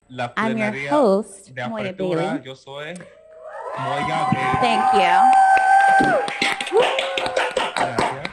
la I'm your plenaria host, de Moya apertura. Bailey. Yo soy Moya Bailey. Thank you. Gracias.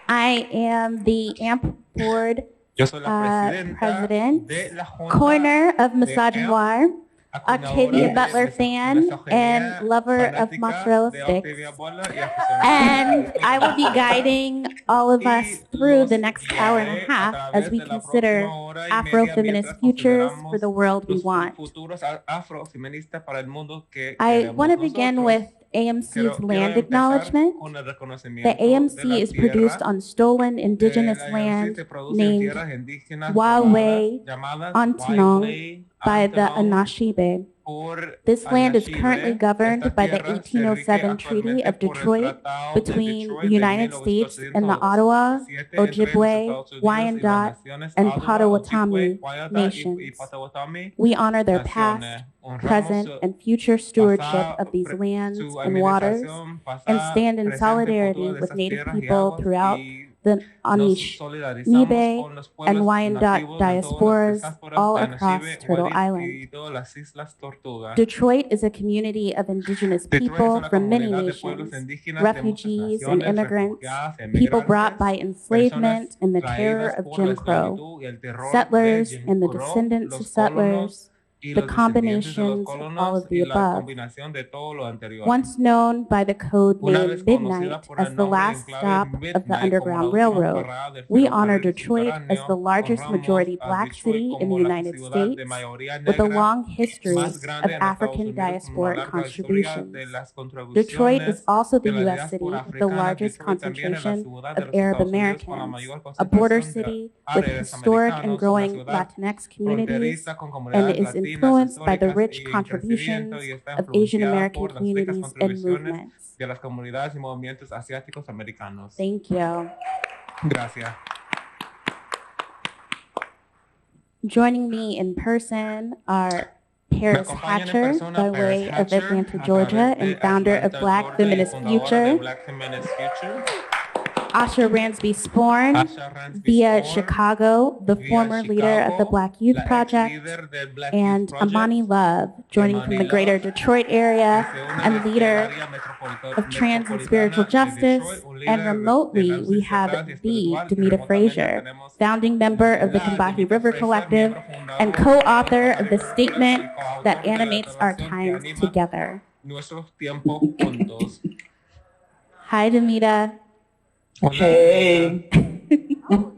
I am the AMP board Yo soy la presidenta president, de la Junta corner of de Misogynoir, AMP, Octavia acuñadora Butler de fan, misoginia and lover of fanática mozzarella de sticks. Octavia Butler y aficionada And I will be de guiding all of us Y through los the next hour and a guiaré half a as través we de la consider próxima hora y media Afro-feminist mientras futures consideramos for the world we los want. futuros afrofeministas para el mundo que I queremos want to begin nosotros. with AMC's Quiero land empezar acknowledgement. con el The reconocimiento de AMC la is produced tierra. on stolen indigenous La AMC land se produce en named tierras indígenas Wawe llamadas Antanong Wailey, by the Antanong, Anishinaabe. por This land is Anishinaabe. currently governed Esta by the tierra se rige 1807 Treaty actualmente of por el Detroit Tratado de between Detroit the de United States and the Ottawa, 1807 entre los Ojibwe, Estados Unidos y las Wyandot, naciones and Ottawa, Potawatomi Ojibwe, Wyandot nations. y Potawatomi We honor their naciones. past, Honramos present, su and future stewardship pasado, of these lands su and waters, administración pasada, and stand in presente y solidarity futura de with esas Native tierras y people aguas, throughout y the nos solidarizamos Anishinaabe con los and pueblos Wyandot nativos de todas las diasporas diásporas all de across Anishinaabe, Turtle Wallis Island. y todas las Islas Tortuga. Detroit is a community of indigenous Detroit es people una from many comunidad de pueblos nations, indígenas de muchas refugees and naciones, immigrants, refugiados, people brought by emigrantes, enslavement personas and the terror traídas of por la Jim Crow, esclavitud y el terror settlers de Jim and the Crow, descendants of los settlers, colonos y the los descendientes de los combinations of all colonos of the y la above. combinación de todo lo anterior. Once known by the code Una name vez conocida Midnight por as el the nombre en last clave stop of the Midnight como la Underground última Railroad, parada del we honor ferrocarril Detroit as the subterráneo, largest honramos majority a black Detroit city in the como la United ciudad de States mayoría with a negra long history más of grande en Estados African Unidos, con una diasporic larga historia de contributions. las Detroit is contribuciones also the de la U.S. city diáspora with the africana. largest Detroit también es la concentration ciudad of de los Arab Estados Unidos con la Americans, mayor a border concentración de city with árabes historic and americanos, una growing ciudad Latinx communities, fronteriza con and comunidades is latinas influenced by the históricas rich y en contributions crecimiento y está of Asian influenciada American por las ricas communities and contribuciones movements. de las comunidades y movimientos asiáticos americanos. Thank you. Gracias. Joining me in person are Paris acompañan en Hatcher, persona by Paris way of Hatcher, Atlanta, a Georgia, través de and founder of Atlanta, Black Georgia, y Feminist fundadora de Future, Black Feminist Future. Asha Ransby Sporn, Asha Ransby via Sporn, Chicago, the via former leader of the Chicago, Black Youth la Project, ex-líder del Black and Youth Project, Amani Love, joining from the Amani greater Love, Detroit area que se une and desde el leader área of trans and spiritual metropolitana de justice, Detroit, un líder and de remotely la we justicia have trans y the espiritual, y Demita remotamente Frazier, tenemos founding member of the la Combahee Demita River Frazier, Collective miembro fundador and de co-author of Combahee the River statement Collective y coautor that de la animates our declaración que times anima together. nuestros tiempos juntos. Hi, Demita. Hola, Hey, Demita.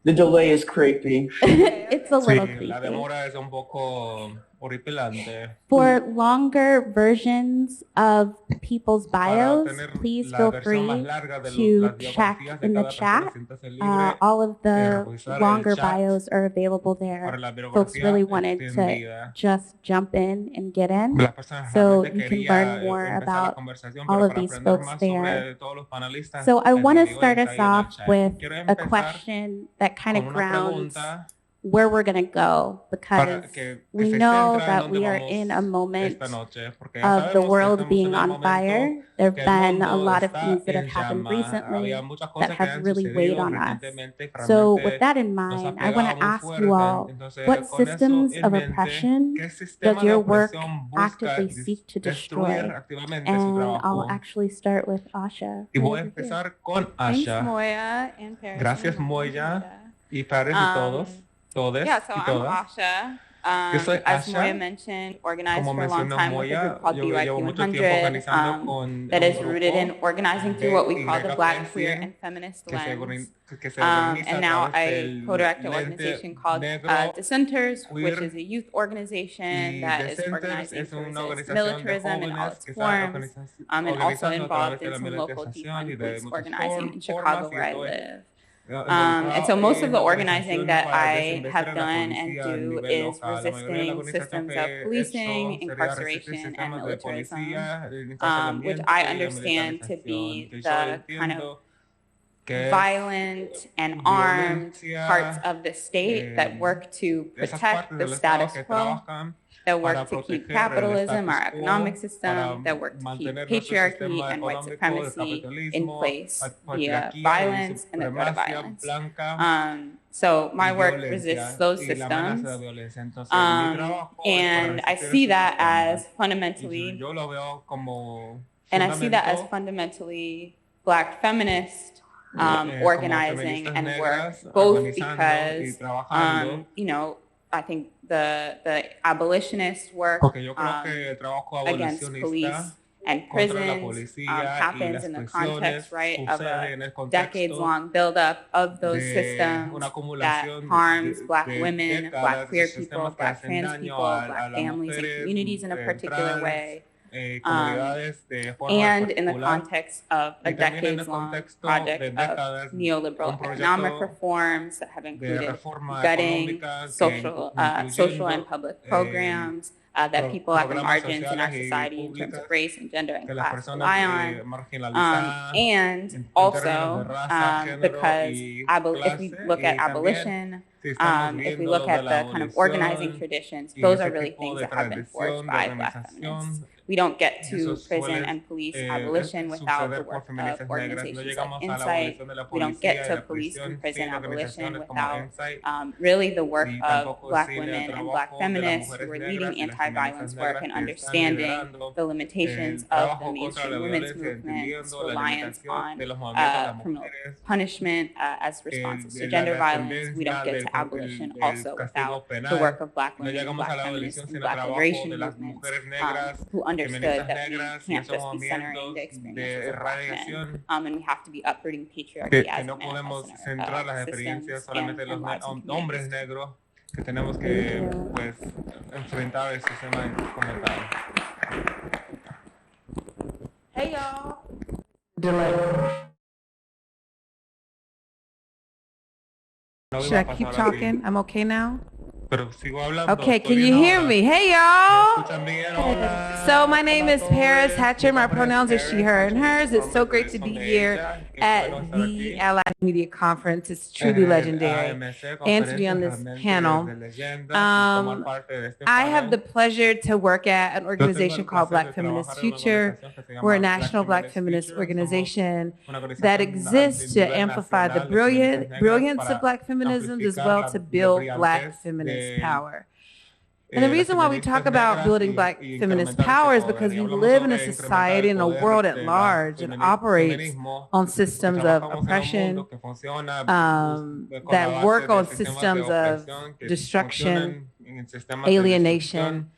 the delay is creepy. It's a little Sí, la creepy. demora es un poco horripilante. For longer versions of people's Para bios, tener please la feel versión más free larga de to las check biografías de in the cada chat. persona, siéntase libre All of de the revisar el longer chat bios are available para there. la Folks biografía really wanted to extendida. just jump in and get in. Las personas So realmente you can querían learn more empezar la about conversación, all pero of para these aprender folks más there. sobre todos los panelistas, So I el want to video start está us ahí en el off chat. with Quiero a empezar question that kind con of una grounds pregunta where we're going to go, para because que we se know centra en that donde we are vamos in a moment esta noche, porque ya of the sabemos que world estamos being en el on momento fire. There have que el been a mundo lot of está things that have en happened llama. recently Había muchas that cosas que have han really weighed sucedido on us. recientemente que So with realmente that in nos ha mind, I want pegado to muy ask you fuerte. all, Entonces, what con eso systems en of mente, oppression ¿qué does sistema de your work opresión busca actively seek to destruir destroy? activamente su And I'll trabajo? actually start with Asha. Y voy a right over here. empezar con Thanks, Asha. Moya and Paris. Gracias, and Moya y Paris y todos, todes Yeah, so y I'm todas. Asha. Yo soy As Asha. Moya mentioned, organized Como for a long mencionó time with a Moya, group called yo llevo BYQ mucho tiempo 100 organizando con that un is rooted in grupo organizing through what we call the de Black, YP queer, and feminist que se, lens. que se organiza And a now través I del co-direct an lente organization called negro Dissenters, which queer, is a youth organization y that is Dissenters organizing es to una resist organización de militarism in all jóvenes its que está forms, and also organizando a involved través de in la some local militarización y defund de police muchas organizing in formas Chicago, y where I estoy live. And involucrado so most of en the la organizing organización that para I desinvestir have a la done and policía a do nivel is local. La mayoría de la resisting organización systems que of he policing, hecho sería resistir incarceration, and sistemas de militarism, policía, el which encarcelamiento I y la understand to militarización. be Que yo the kind of entiendo que es violent and armed violencia, parts of the state that work to esas protect partes the del Estado status que quo trabajan that that work para to keep proteger el capitalism, our status quo, economic para system, that work to keep mantener nuestro patriarchy sistema and white económico de supremacy in capitalismo, place via patriarquía y violence and the threat of supremacia violence. blanca So my y work violencia resists those y la amenaza systems. de violencia. Entonces, mi trabajo es para And I resistir see esos that sistemas. as fundamentally, Yo lo veo como and I see that as fundamento, fundamentally Black feminist como organizing feministas and negras work, both organizando y because, trabajando, you know, I think the abolitionist work porque yo creo que el trabajo against police abolicionista and contra la prisons policía y happens las in the prisiones context, right, of sucede en a el contexto decades-long buildup of those de systems una that acumulación harms Black de women, décadas Black de queer esos people, sistemas que Black hacen trans daño people, a Black las families and mujeres, communities in a particular trans, way. comunidades de forma And in the particular, context of a y también en el decades-long contexto project de of décadas, neoliberal un proyecto economic reforms that have de included reforma gutting económica que social and public programs that people at the programas margins in our sociales y society in terms públicas of race and gender and que las class personas rely on. marginalizadas And en términos also, de raza, género because y if we clase, look y at también abolition, si estamos if we viendo look lo de at la the kind of organizing abolición traditions, y those ese are really tipo things de that have been forged tradición de by Black feminists. organización, We don't get y to eso prison suele and police abolition without the suceder por work of feministas negras. No organizations like llegamos a la Insight. abolición de la We don't policía get y to la police and prisión prison sin abolition organizaciones como without Insight, really the work y of tampoco Black sin el women and trabajo Black de las feminists who mujeres are negras leading y las anti-violence feministas work negras and que están understanding liderando the limitations el of the trabajo contra mainstream la women's violencia, movement's entendiendo la reliance limitación on de los movimientos de las criminal mujeres, punishment as responses to la gender violence. We tendencia don't get to abolition del also castigo without the penal. work of Black No women, llegamos a Black la feminists, abolición and sin el Black trabajo liberation de las movements mujeres negras, who understood feministas that we negras y can't esos just be centering movimientos the experiences de of Black men, erradicación and we have to be uprooting patriarchy que as no it podemos manifests in centrar our las experiencias systems solamente de los and lives and hombres communities. negros, que tenemos que pues enfrentar el sistema como tal. Hey y'all. No Should iba I a pasar keep así, talking? I'm okay now? pero sigo hablando. Okay, estoy can you bien hear ahora. me? Hey, ¿Me y'all! escuchan bien? Hola. So my name Hola is a Paris todos. Hatcher. My Mi nombre es pronouns are she, Paris, her, and muchos hers. It's so pronombres great to son be de here ella. Qué at bueno estar the aquí. Ally Media Conference. It's truly legendary. AMC, And to be on conferencia this realmente panel. de leyendas, y tomar parte de este I have panel. the pleasure to work at an Yo tengo organization el called placer Black de Feminist trabajar en una Future. organización que se llama We're a Black national Black feminist Future. organization Somos una organización that a exists to nivel amplify the nacional de feministas negras brilliance para of Black feminism as amplificar well la to build Black brillantez feminist de power. And the las reason why we talk feministas about negras building y Black feminist incrementar power is ese poder. because Y we hablamos live in a sobre incrementar society el and a poder world at del large that operates feminismo, on porque systems of trabajamos en un oppression, mundo que funciona con la that base work de on sistemas de systems of opresión que destruction, funcionan en sistemas de alienation,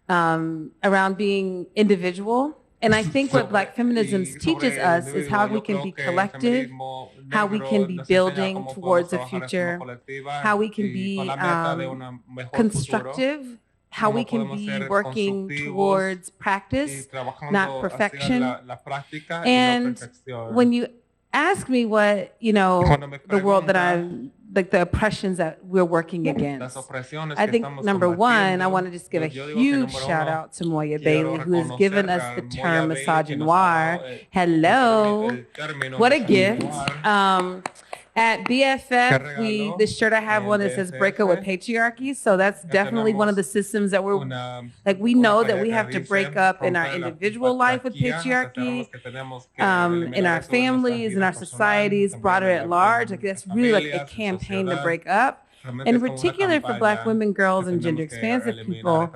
destrucción. around being individual. And I think what Black feminism Y teaches sobre el us is how individuo, we yo can creo be que el collective, feminismo how we negro can be nos enseña building cómo podemos towards a trabajar de future, forma colectiva how we can y be con la meta de un mejor futuro, constructive, how cómo we can podemos be ser working constructivos towards y practice, trabajando not hacia perfection. la práctica y And la perfección. when you ask me what, Cuando me the world that preguntas I'm, like the oppressions that we're working las against. opresiones I que think estamos number one, I combatiendo, want to just give a yo digo que huge número shout uno, out to Moya quiero Bailey, who has given us reconocer the a Moya term Bailey, que nos ha misogynoir. dado Hello. el término What a gift. misogynoir. At BFF, regaló this shirt I have en one that says BFF. break up with patriarchy. So that's definitely one of the systems that we're like, we know that we have to break up in our individual life with patriarchy, in our families, in our societies, broader at large. Like that's really like a campaign to break up. In particular for Black women, girls, and gender expansive people,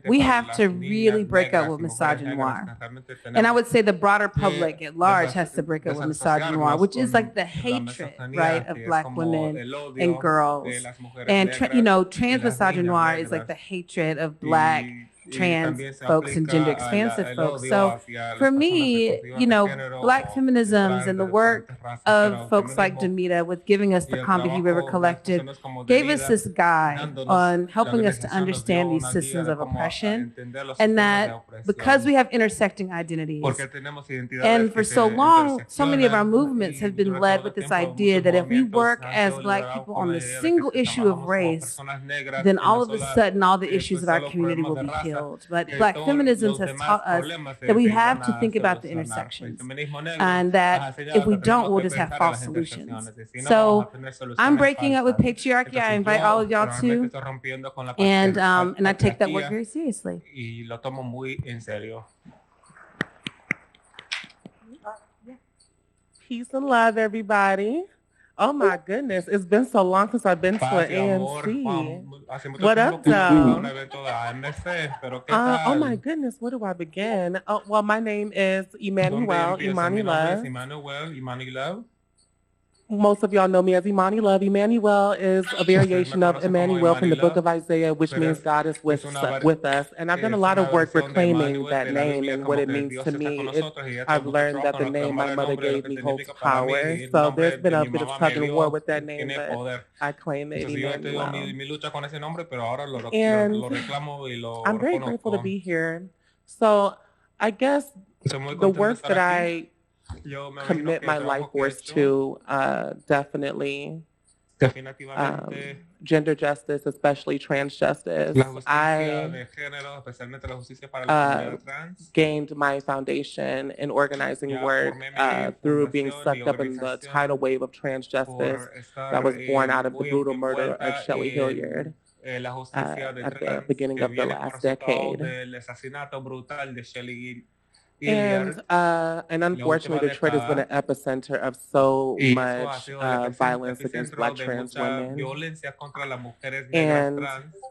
we have to really break up with misogynoir. And I would say the broader public at large has to break up with misogynoir, which is like the hatred, right, of Black women and girls. And, trans misogynoir is like the hatred of Black trans folks and gender expansive folks. So for me, Black feminisms and the work of folks like Demita with giving us the Combahee River Collective gave us this guide on helping us to understand these systems of oppression, and that because we have intersecting identities, and for so long, so many of our movements have been led with this idea that if we work as Black people on the single issue of race, then all of a sudden all the issues of our community will be healed. field. But Black feminism has taught us that we have to think about the intersections, and that if we don't, we'll just have false solutions. So I'm breaking up with patriarchy. I invite all of y'all to, and I take that work very seriously. Y lo tomo muy en serio. Peace and love, everybody. Oh my goodness, it's been so long since I've been to an ANC. What up, though? Oh my goodness, where do I begin? Oh, well, my name is Emmanuel, Imani Love. Most of y'all know me as Imani Love. Emmanuel is a variation of Emmanuel from the book of Isaiah, which means God is with us. And I've done a lot of work reclaiming that name and what it means to me. I've learned that the name my mother gave me holds power. So there's been a bit of tug and war with that name, but I claim it, Emmanuel. And I'm very grateful to be here. So I guess the work that I commit my life force to definitely gender justice, especially trans justice. I gained my foundation in organizing work through being sucked up in the tidal wave of trans justice that was born out of the brutal murder of Shelley Hilliard at the beginning of the last decade. And unfortunately, Detroit has been an epicenter of so much violence against Black trans women. And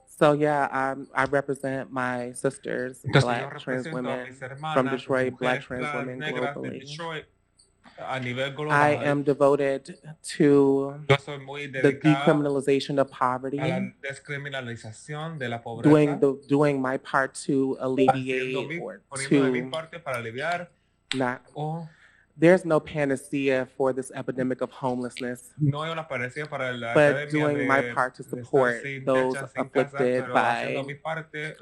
so, yeah, I represent my sisters, Black trans women from Detroit, Black trans women globally. I am devoted to the decriminalization of poverty, doing my part to alleviate or to not. There's no panacea for this epidemic of homelessness, but doing my part to support those afflicted by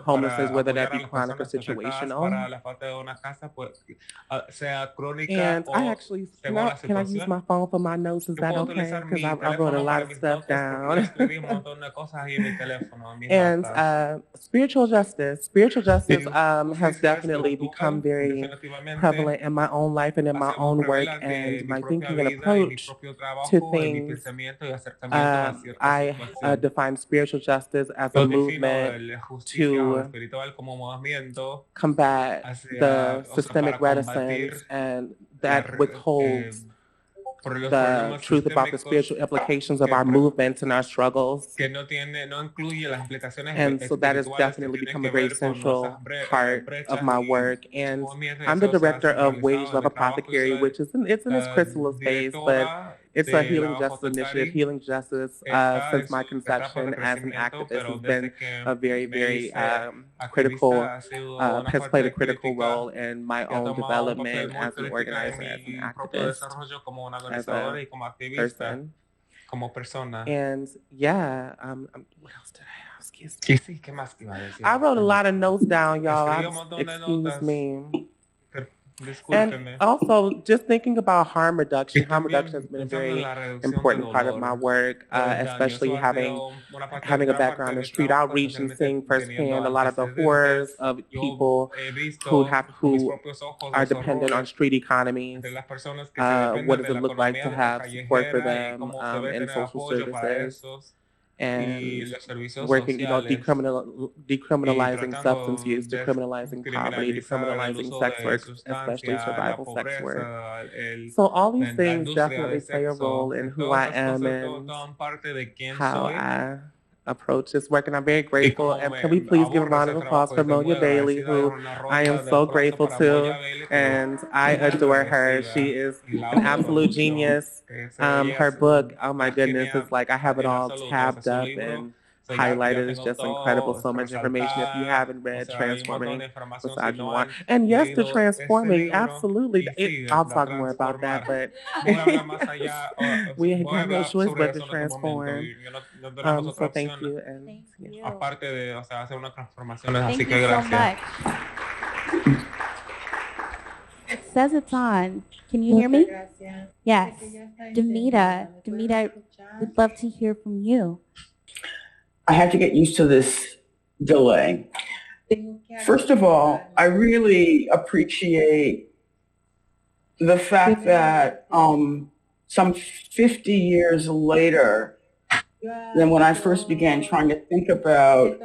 homelessness, whether that be chronic or situational. And I actually, can I use my phone for my notes? Is that okay? Because I wrote a lot of stuff down. And spiritual justice has definitely become very prevalent in my own life and in my own work and my thinking and approach to things. I define spiritual justice as a movement to combat the systemic reticence and that withholds the truth about the spiritual implications of our movements and our struggles. And so that has definitely become a very central part of my work. And I'm the director of Wage Love Apothecary, which is in its chrysalis phase, but it's a healing justice initiative. Healing justice, since my conception as an activist, has been a very, very critical, has played a critical role in my own development as an organizer, as an activist, as a person. And yeah, what else did I ask? Excuse me. I wrote a lot of notes down, y'all. Excuse me. And also, just thinking about harm reduction. Harm reduction has been a very important part of my work, especially having a background in street outreach and seeing firsthand a lot of the horrors of people who are dependent on street economies. What does it look like to have support for them in social services? And working, decriminalizing substance use, decriminalizing poverty, decriminalizing sex work, especially survival sex work. So all these things definitely play a role in who I am and how I approach this work. And I'm very grateful. And can we please give a round of applause for Moya Bailey, who I am so grateful to, and I adore her. She is an absolute genius. Her book, oh my goodness, is like I have it all tabbed up and highlighted. It's just incredible. So much information. If you haven't read Transforming Misogyny, and yes, to Transforming, absolutely. I'll talk more about that, but we have no choice but to transform. So thank you. And Thank you. Thank you so much. It says it's on. Can you hear me? Yes. Demita, we'd love to hear from you. I have to get used to this delay. Tengo First of all, I really appreciate the fact that some 50 years later than when I first began trying to think about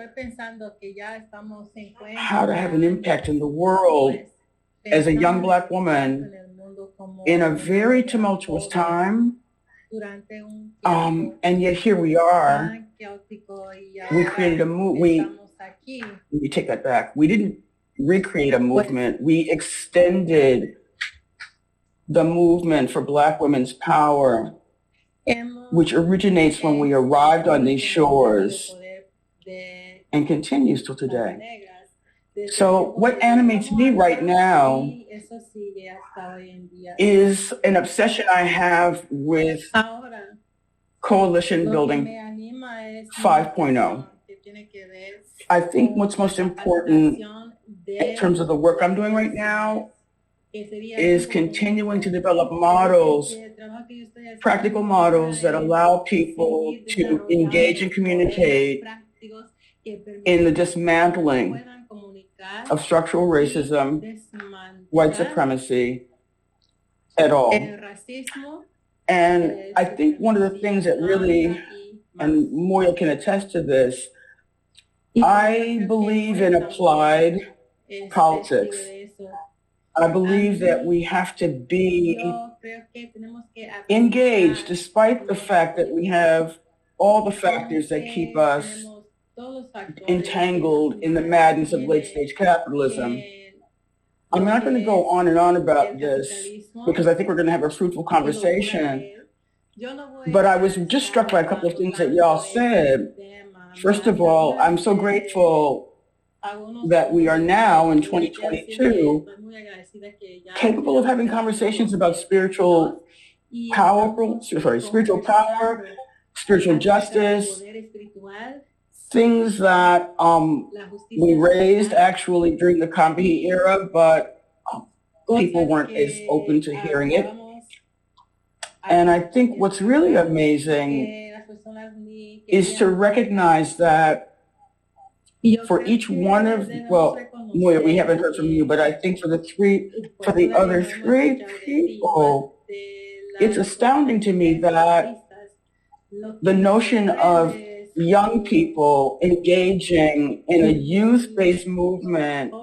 how to have an impact in the world as a young Black woman in a very tumultuous time, and yet here we are. We created a movement. Let me take that back. We didn't recreate a movement. We extended the movement for Black women's power, which originates when we arrived on these shores and continues till today. So what animates me right now is an obsession I have with coalition building 5.0. I think what's most important in terms of the work I'm doing right now is continuing to develop models, practical models that allow people to engage and communicate in the dismantling of structural racism, white supremacy, et al. And I think one of the things that really, and Moya can attest to this, I believe in applied politics. I believe that we have to be engaged despite the fact that we have all the factors that keep us entangled in the madness of late-stage capitalism. I'm not going to go on and on about this because I think we're going to have a fruitful conversation. But I was just struck by a couple of things that y'all said. First of all, I'm so grateful that we are now in 2022 capable of having conversations about spiritual power, spiritual justice, things that we raised actually during the Combahee era, but people weren't as open to hearing it. And I think what's really amazing is to recognize that for each one of, well, Moya, we haven't heard from you, but I think for the other three people, it's astounding to me that the notion of young people engaging in a youth-based movement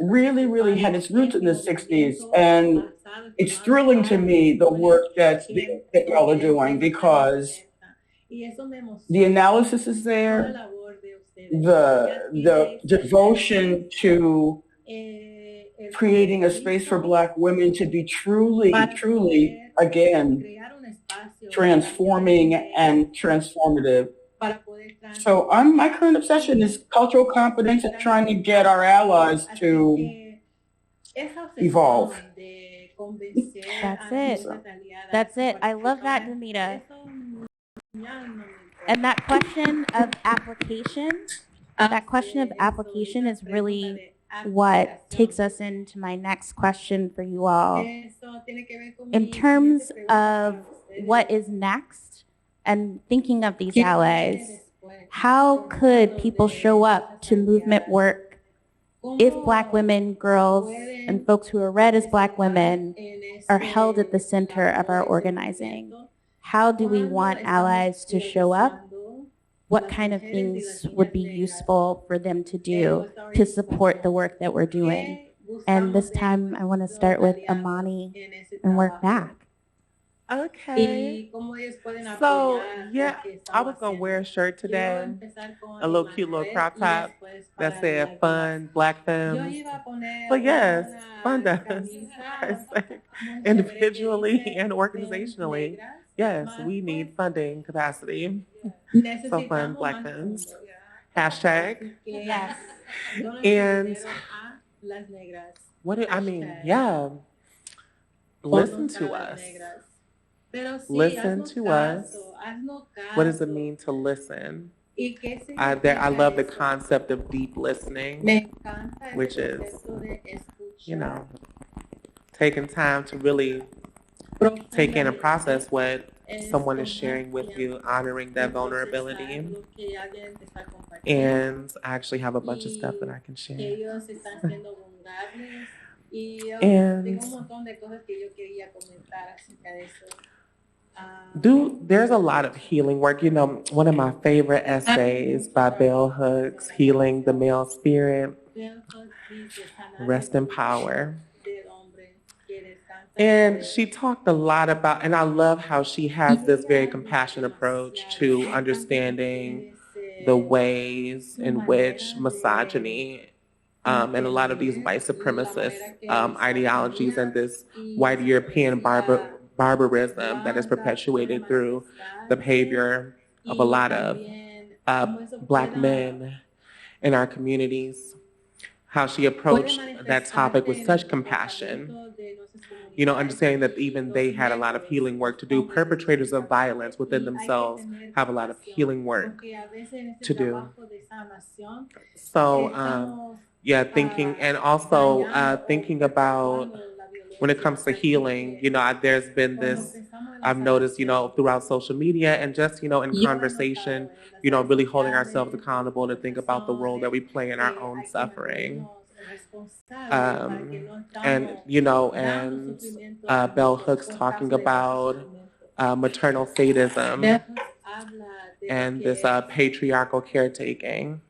really, really had its roots in the 60s. And it's thrilling to me, the work that y'all are doing, because the analysis is there, the devotion to creating a space for Black women to be truly, again, transforming and transformative. So my current obsession is cultural competence and trying to get our allies to evolve. That's it. That's it. I love that, Danita. And that question of application is really what takes us into my next question for you all. In terms of what is next and thinking of these allies, how could people show up to movement work if Black women, girls, and folks who are read as Black women are held at the center of our organizing? How do we want allies to show up? What kind of things would be useful for them to do to support the work that we're doing? And this time I want to start with Amani and work back. Okay. So, yeah, I was going to wear a shirt today, a little cute little crop top that said fun, Black femmes. But yes, fun does. Individually and organizationally, yes, we need funding capacity. So fun, Black femmes. Hashtag. Yes. And listen to us. Listen to us. What does it mean to listen? I love the concept of deep listening, which is, taking time to really take in and process what someone is sharing with you, honoring that vulnerability. And I actually have a bunch of stuff that I can share. And there's a lot of healing work. You know, one of my favorite essays by Bell Hooks, Healing the Male Spirit, Rest in Power. And she talked a lot about, and I love how she has this very compassionate approach to understanding the ways in which misogyny and a lot of these white supremacist ideologies and this white European barbarism that is perpetuated through the behavior of a lot of Black men in our communities, how she approached that topic with such compassion. You know, understanding that even they had a lot of healing work to do. Perpetrators of violence within themselves have a lot of healing work to do. So, yeah, thinking, and also thinking about when it comes to healing, you know, there's been this, I've noticed, you know, throughout social media and just, you know, in conversation, you know, really holding ourselves accountable to think about the role that we play in our own suffering. And, you know, and Bell Hooks talking about maternal sadism and this patriarchal caretaking.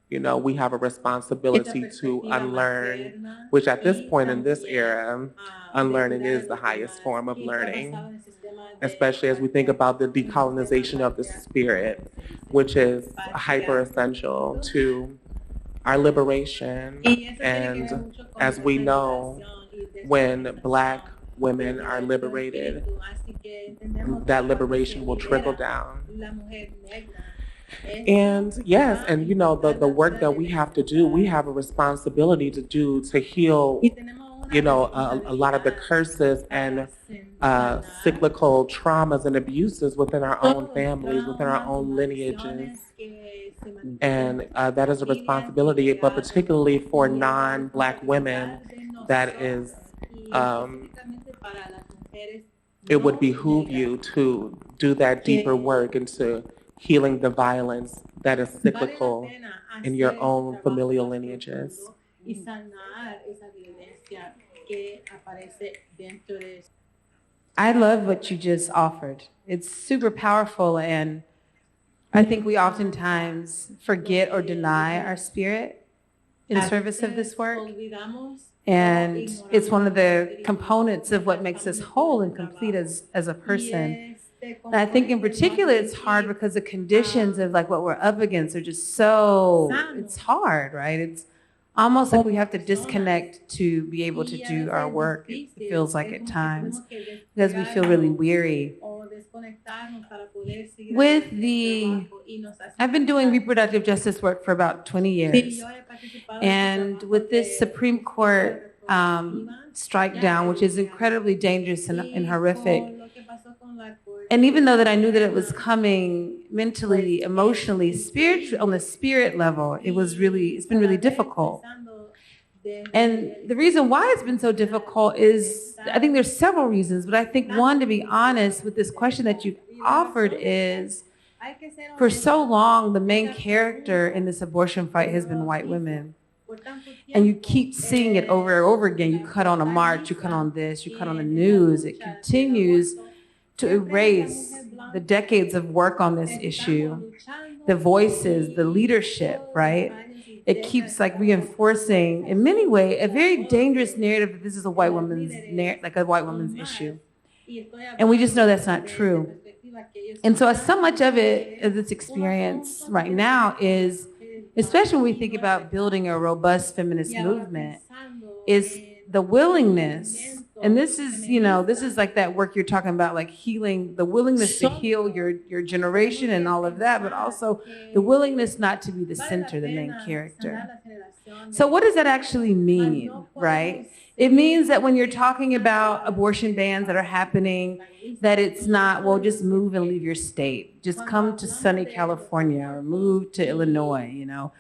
You know, we have a responsibility to unlearn, which at this point in this era, unlearning is the highest form of learning, especially as we think about the decolonization of the spirit, which is hyper essential to our liberation. And as we know, when Black women are liberated, that liberation will trickle down. And yes, and you know, the work that we have to do, we have a responsibility to do to heal, you know, a lot of the curses and cyclical traumas and abuses within our own families, within our own lineages. And that is a responsibility, but particularly for non-Black women, that is, it would behoove you to do that deeper work into healing the violence that is cyclical in your own familial lineages. I love what you just offered. It's super powerful, and I think we oftentimes forget or deny our spirit in service of this work. And it's one of the components of what makes us whole and complete as a person. And I think in particular it's hard because the conditions of like what we're up against are just so, it's hard, right? It's almost like we have to disconnect to be able to do our work. It feels like at times because we feel really weary. I've been doing reproductive justice work for about 20 years. And with this Supreme Court strike down, which is incredibly dangerous and horrific, and even though that I knew that it was coming mentally, emotionally, spiritually, on the spirit level, it's been really difficult. And the reason why it's been so difficult is, I think there's several reasons, but I think one, to be honest, with this question that you offered is, for so long, the main character in this abortion fight has been white women. And you keep seeing it over and over again. You cut on a march, you cut on this, you cut on the news. It continues to erase the decades of work on this issue, the voices, the leadership, right? It keeps like reinforcing, in many ways, a very dangerous narrative that this is a white woman's issue. And we just know that's not true. And so so much of it, of this experience right now is, especially when we think about building a robust feminist movement, is the willingness. And this is like that work you're talking about, like healing, the willingness to heal your generation and all of that, but also the willingness not to be the center, the main character. So what does that actually mean, right? It means that when you're talking about abortion bans that are happening, that it's not, well, just move and leave your state. Just come to sunny California or move to Illinois, you know.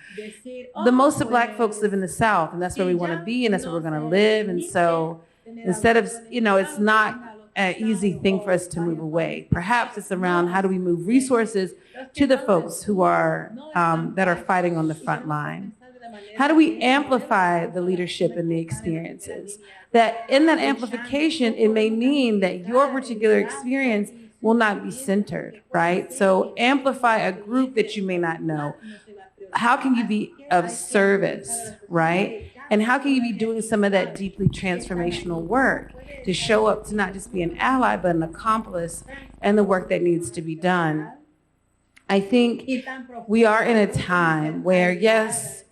The most of Black folks live in the South, and that's where we want to be, and that's where we're going to live. And so instead of, it's not an easy thing for us to move away. Perhaps it's around how do we move resources to the folks who are that are fighting on the front line. How do we amplify the leadership and the experiences? That in that amplification, it may mean that your particular experience will not be centered, right? So amplify a group that you may not know. How can you be of service, right? And how can you be doing some of that deeply transformational work to show up to not just be an ally, but an accomplice in the work that needs to be done? I think we are in a time where, yes,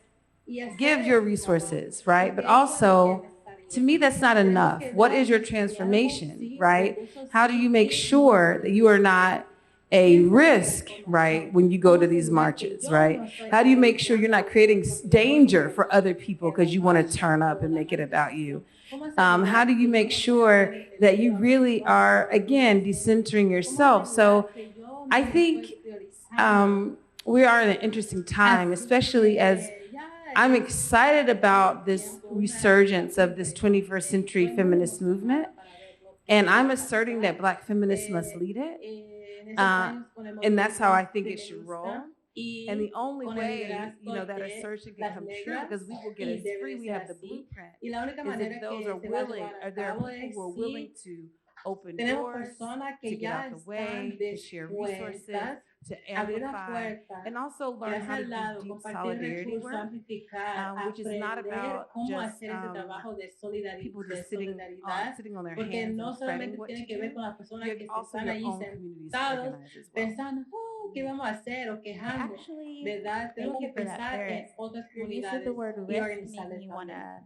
give your resources, right? But also, to me, that's not enough. What is your transformation, right? How do you make sure that you are not a risk, right, when you go to these marches, right? How do you make sure you're not creating danger for other people because you want to turn up and make it about you? How do you make sure that you really are, again, decentering yourself? So I think we are in an interesting time, especially as I'm excited about this resurgence of this 21st century feminist movement. And I'm asserting that Black feminists must lead it. And that's how I think it should roll. And the only way, that assertion can come true, because we will get as free, we have the blueprint, is if those are willing, or there are people who are willing to open doors, to get out the way, to share resources, to amplify, and also learn how to do deep solidarity work, which is not about just people just sitting on their hands and spreading what to do. You have also your own communities to organize as well. Actually, thank you for that, Paris. When you said the word risk, made me want to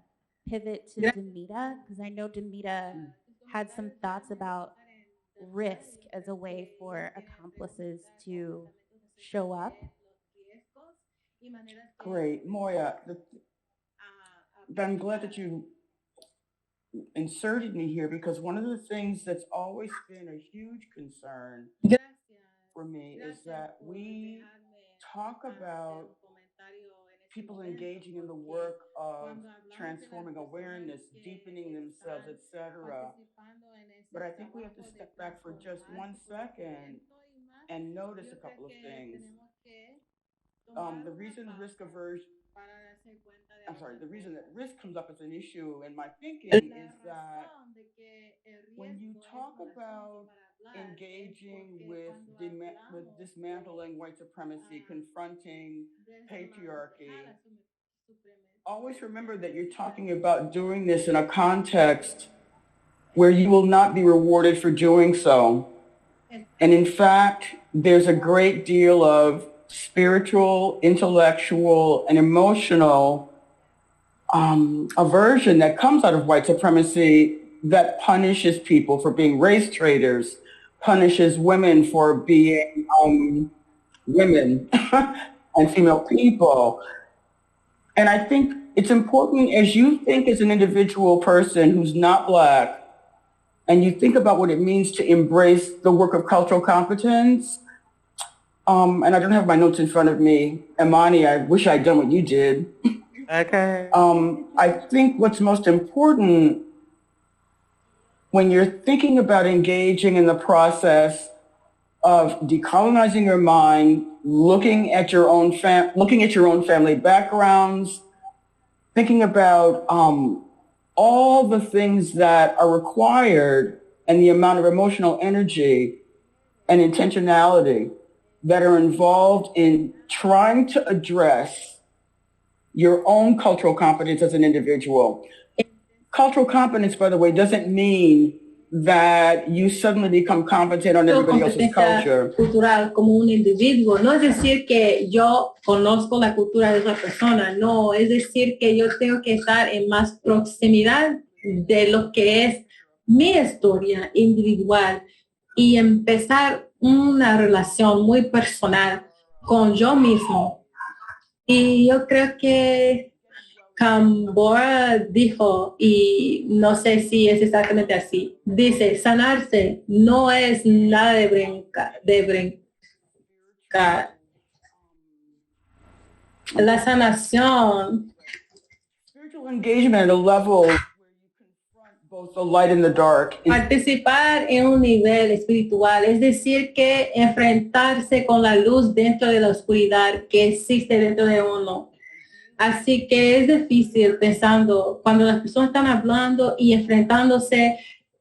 pivot to Demita, because I know Demita had some thoughts about risk as a way for accomplices to show up. Great, Moya. I'm glad that you inserted me here, because one of the things that's always been a huge concern for me is that we talk about people engaging in the work of transforming awareness, deepening themselves, etc. But I think we have to step back for just 1 second and notice a couple of things. The reason that risk comes up as an issue in my thinking is that when you talk about engaging with dismantling white supremacy, confronting patriarchy, always remember that you're talking about doing this in a context where you will not be rewarded for doing so. And in fact, there's a great deal of spiritual, intellectual, and emotional aversion that comes out of white supremacy that punishes people for being race traitors, punishes women for being women and female people. And I think it's important, as you think as an individual person who's not Black, and you think about what it means to embrace the work of cultural competence, and I don't have my notes in front of me. Imani, I wish I'd done what you did. Okay. I think what's most important when you're thinking about engaging in the process of decolonizing your mind, looking at your own family backgrounds, thinking about all the things that are required and the amount of emotional energy and intentionality that are involved in trying to address your own cultural competence as an individual. Cultural competence, by the way, doesn't mean that you suddenly become competent on everybody else's culture. Cultural como un individuo, no es decir que yo conozco la cultura de otra persona, no, es decir que yo tengo que estar en más proximidad de lo que es mi historia individual y empezar una relación muy personal con yo mismo. Y yo creo que Cambora dijo, y no sé si es exactamente así, dice, sanarse no es nada de brincar. La sanación. Spiritual engagement at a level where you confront the light in the dark. Participar en un nivel espiritual, es decir, que enfrentarse con la luz dentro de la oscuridad que existe dentro de uno. Así que es difícil pensando, cuando las personas están hablando y enfrentándose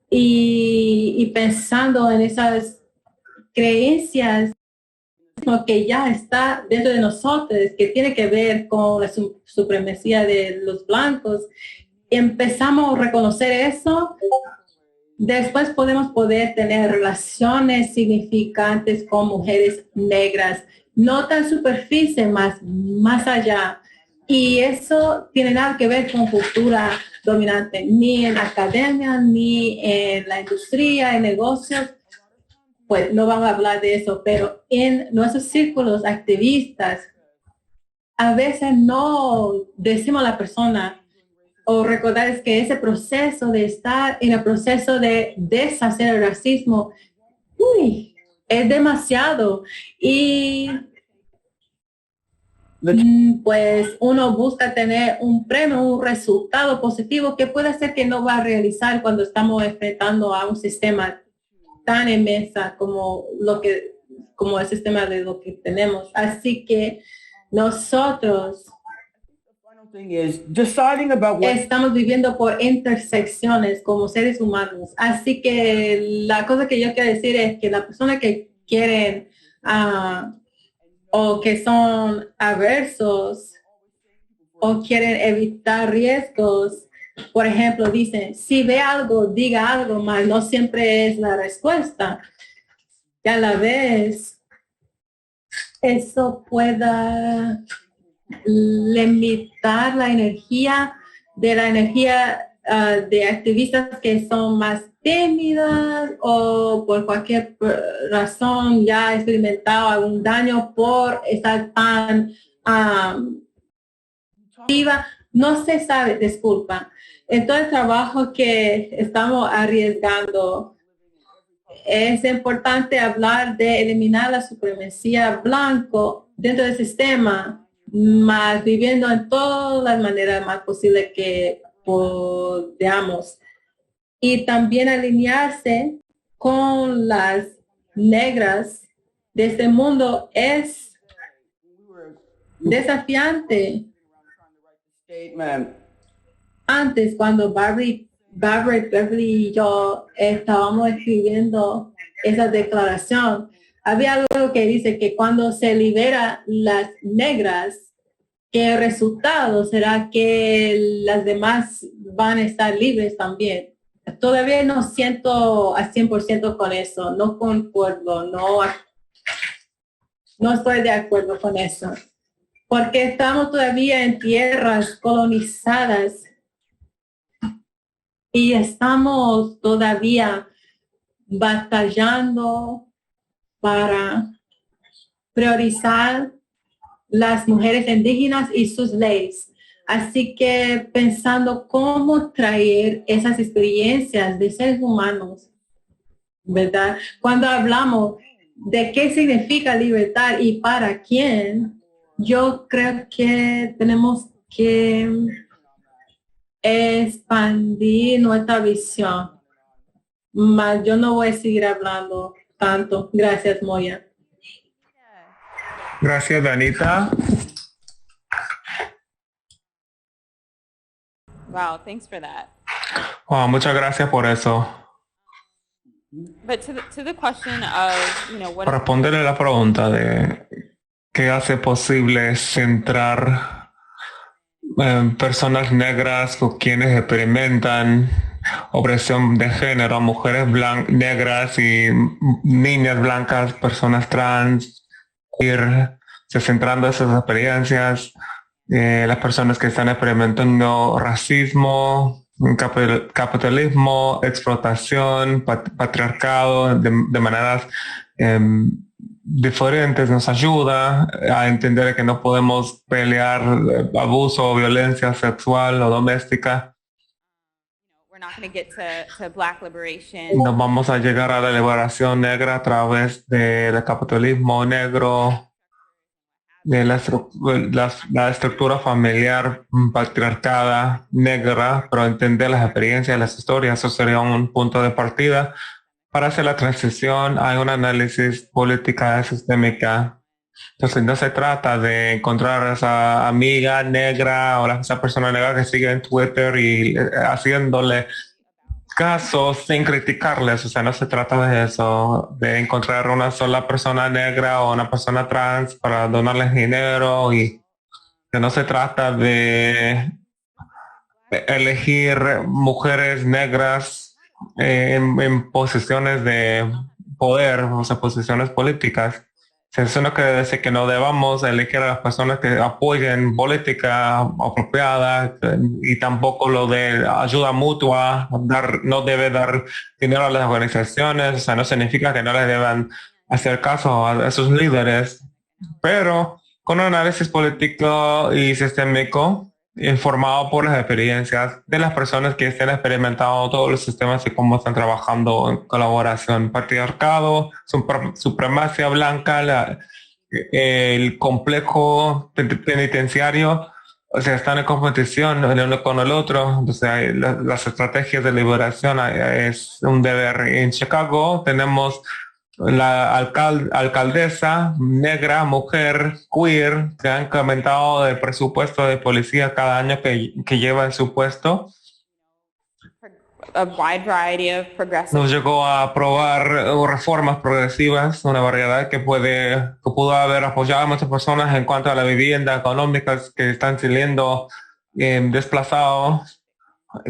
y pensando en esas creencias que ya está dentro de nosotros, que tiene que ver con la supremacía de los blancos. Empezamos a reconocer eso, después podemos poder tener relaciones significantes con mujeres negras, no tan superficie, más allá. Y eso tiene nada que ver con cultura dominante, ni en academia, ni en la industria, en negocios. Pues no vamos a hablar de eso, pero en nuestros círculos activistas, a veces no decimos a la persona o recordar que ese proceso de estar en el proceso de deshacer el racismo, es demasiado. Y pues uno busca tener un premio, un resultado positivo que puede ser que no va a realizar cuando estamos enfrentando a un sistema tan inmensa como el sistema de lo que tenemos. Así que nosotros estamos viviendo por intersecciones como seres humanos. Así que la cosa que yo quiero decir es que las personas que quieren o que son aversos o quieren evitar riesgos, por ejemplo, dicen, si ve algo, diga algo, más no siempre es la respuesta. Y a la vez, eso pueda limitar la energía de activistas que son más tímidas o por cualquier razón ya experimentado algún daño por estar tan activa. No se sabe, disculpa. En todo el trabajo que estamos arriesgando, es importante hablar de eliminar la supremacía blanco dentro del sistema, más viviendo en todas las maneras más posibles que podamos. Y también alinearse con las negras de este mundo es desafiante. Antes, cuando Barbara Beverly y yo estábamos escribiendo esa declaración, había algo que dice que cuando se libera las negras, que el resultado será que las demás van a estar libres también. Todavía no siento al 100% con eso, no concuerdo, no estoy de acuerdo con eso, porque estamos todavía en tierras colonizadas y estamos todavía batallando para priorizar las mujeres indígenas y sus leyes. Así que pensando cómo traer esas experiencias de seres humanos, ¿verdad? Cuando hablamos de qué significa libertad y para quién, yo creo que tenemos que expandir nuestra visión. Mas yo no voy a seguir hablando tanto. Gracias, Moya. Gracias, Danita. Wow, thanks for that. Wow, muchas gracias por eso. But to the question of, what... Para responderle la pregunta de qué hace posible centrar personas negras o quienes experimentan opresión de género, mujeres negras y niñas blancas, personas trans, queer, se centrando en esas experiencias, las personas que están experimentando racismo, capitalismo, explotación, patriarcado de maneras diferentes, nos ayuda a entender que no podemos pelear abuso o violencia sexual o doméstica. No vamos a llegar a la liberación negra a través del capitalismo negro de la estructura familiar patriarcada negra, pero entender las experiencias, las historias, eso sería un punto de partida. Para hacer la transición hay un análisis política sistémica. Entonces no se trata de encontrar a esa amiga negra o esa persona negra que sigue en Twitter y haciéndole caso sin criticarles. O sea, no se trata de eso, de encontrar una sola persona negra o una persona trans para donarles dinero, y que no se trata de elegir mujeres negras en posiciones de poder, o sea, posiciones políticas. Eso no quiere decir que no debamos elegir a las personas que apoyen política apropiada, y tampoco lo de ayuda mutua, no debe dar dinero a las organizaciones. O sea, no significa que no les deban hacer caso a esos líderes, pero con un análisis político y sistémico informado por las experiencias de las personas que estén experimentando todos los sistemas y cómo están trabajando en colaboración. Patriarcado, supremacía blanca, el complejo penitenciario, o sea, están en competición el uno con el otro. Entonces, las estrategias de liberación es un deber. En Chicago tenemos la alcaldesa negra, mujer, queer, que ha incrementado el presupuesto de policía cada año que lleva en su puesto. A wide variety of progressive. Nos llegó a aprobar reformas progresivas, una variedad que pudo haber apoyado a muchas personas en cuanto a la vivienda, económicas que están siendo desplazados,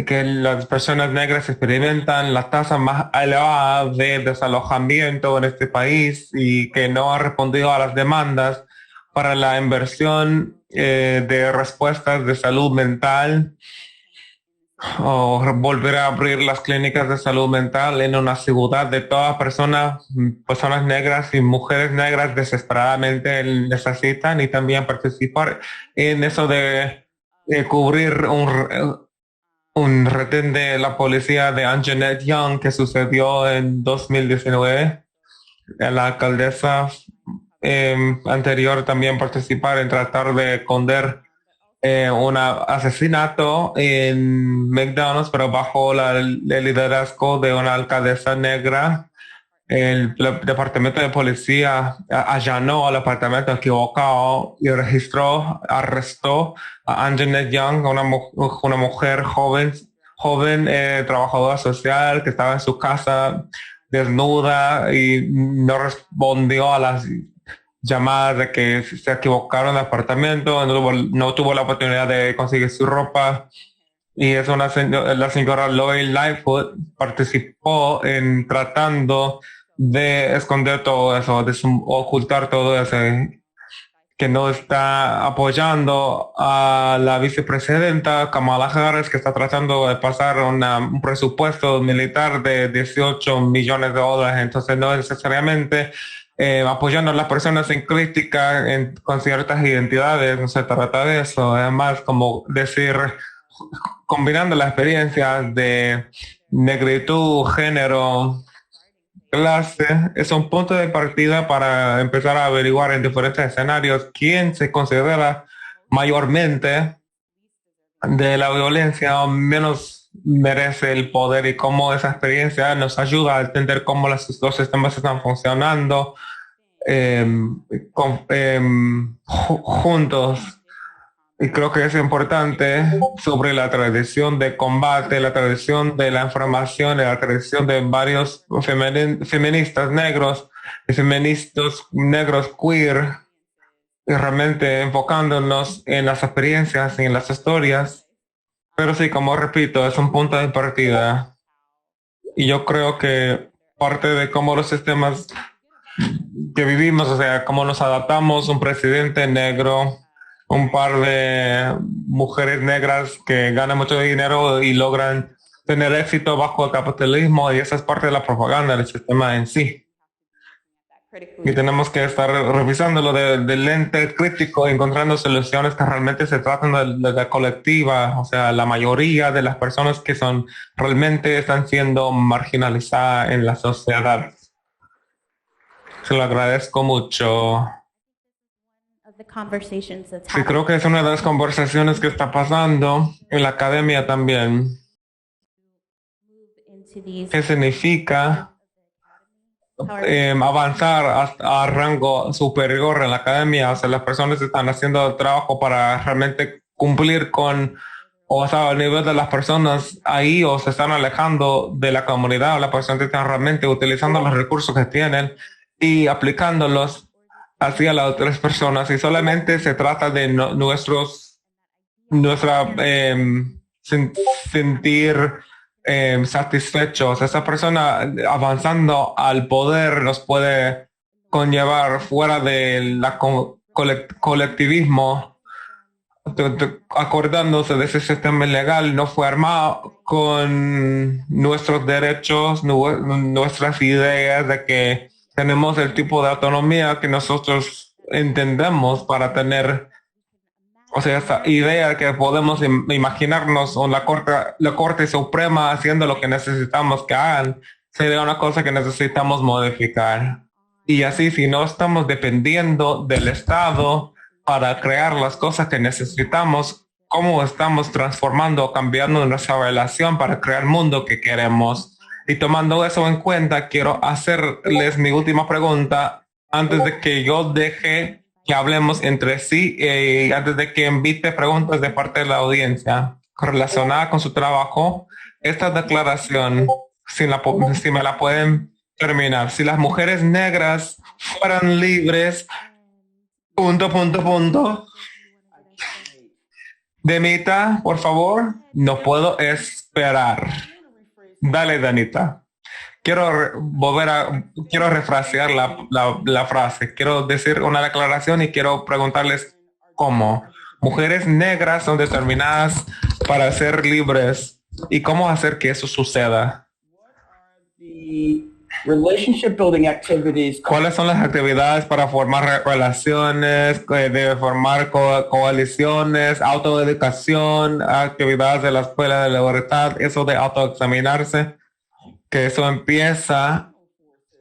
que las personas negras experimentan la tasa más elevada de desalojamiento en este país, y que no ha respondido a las demandas para la inversión de respuestas de salud mental, o volver a abrir las clínicas de salud mental en una ciudad de todas personas negras y mujeres negras desesperadamente necesitan, y también participar en eso de cubrir un retén de la policía de Anjanette Young que sucedió en 2019. La alcaldesa anterior también participar en tratar de esconder un asesinato en McDonald's, pero bajo el liderazgo de una alcaldesa negra. El departamento de policía allanó al apartamento equivocado y arrestó a Anjanette Young, una mujer joven, trabajadora social que estaba en su casa desnuda y no respondió a las llamadas de que se equivocaron de apartamento, no tuvo la oportunidad de conseguir su ropa. Y es la señora Lori Lightfoot participó en tratando de esconder todo eso, de ocultar todo eso, que no está apoyando a la vicepresidenta Kamala Harris, que está tratando de pasar un presupuesto militar de $18 millones. Entonces no necesariamente apoyando a las personas en crítica con ciertas identidades, no se trata de eso. Además, como decir, combinando las experiencias de negritud, género, clase, es un punto de partida para empezar a averiguar en diferentes escenarios quién se considera mayormente de la violencia o menos merece el poder, y cómo esa experiencia nos ayuda a entender cómo los sistemas están funcionando juntos. Y creo que es importante sobre la tradición de combate, la tradición de la información, la tradición de varios feministas negros y feministas negros queer, y realmente enfocándonos en las experiencias y en las historias. Pero sí, como repito, es un punto de partida. Y yo creo que parte de cómo los sistemas que vivimos, o sea, cómo nos adaptamos, un presidente negro, un par de mujeres negras que ganan mucho dinero y logran tener éxito bajo el capitalismo, y esa es parte de la propaganda del sistema en sí. Y tenemos que estar revisándolo del lente crítico, encontrando soluciones que realmente se tratan de la colectiva, o sea, la mayoría de las personas que realmente están siendo marginalizadas en la sociedad. Se lo agradezco mucho. the conversations that's Sí, creo que es una de las conversaciones que está pasando en la academia también. into these ¿Qué significa avanzar hasta a rango superior en la academia? O sea, las personas están haciendo el trabajo para realmente cumplir con, o sea, al nivel de las personas ahí, o se están alejando de la comunidad, o las personas están realmente utilizando los recursos que tienen y aplicándolos hacia las otras personas, y solamente se trata de nuestra sentir satisfechos. Esa persona avanzando al poder nos puede conllevar fuera del colectivismo, acordándose de ese sistema legal. No fue armado con nuestros derechos, nuestras ideas de que tenemos el tipo de autonomía que nosotros entendemos para tener, o sea, esa idea que podemos imaginarnos con la Corte Suprema haciendo lo que necesitamos que hagan, sería una cosa que necesitamos modificar. Y así, si no estamos dependiendo del Estado para crear las cosas que necesitamos, ¿cómo estamos transformando o cambiando nuestra relación para crear el mundo que queremos? Y tomando eso en cuenta, quiero hacerles mi última pregunta antes de que yo deje que hablemos entre sí y antes de que invite preguntas de parte de la audiencia relacionada con su trabajo. Esta declaración, si me la pueden terminar. Si las mujeres negras fueran libres, ... Danita, por favor, no puedo esperar. Dale, Danita. Quiero refrasear la frase. Quiero decir una declaración y quiero preguntarles cómo. Mujeres negras son determinadas para ser libres. ¿Y cómo hacer que eso suceda? Relationship building activities. ¿Cuáles son las actividades para formar relaciones, de formar coaliciones, autoeducación, actividades de la escuela de la libertad, eso de autoexaminarse, que eso empieza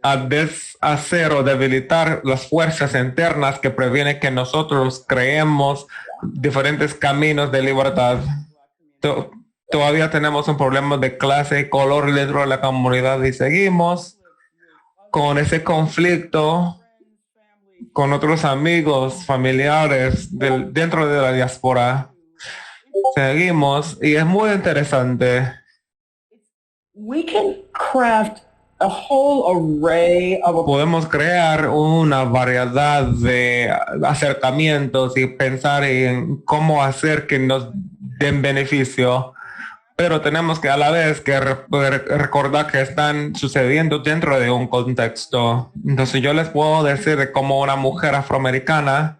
a deshacer o debilitar las fuerzas internas que previenen que nosotros creemos diferentes caminos de libertad? Todavía tenemos un problema de clase y color dentro de la comunidad y seguimos con ese conflicto con otros amigos, familiares dentro de la diáspora. Seguimos y es muy interesante. We can craft a whole array of... Podemos crear una variedad de acercamientos y pensar en cómo hacer que nos den beneficio, pero tenemos que a la vez que recordar que están sucediendo dentro de un contexto. Entonces yo les puedo decir de cómo una mujer afroamericana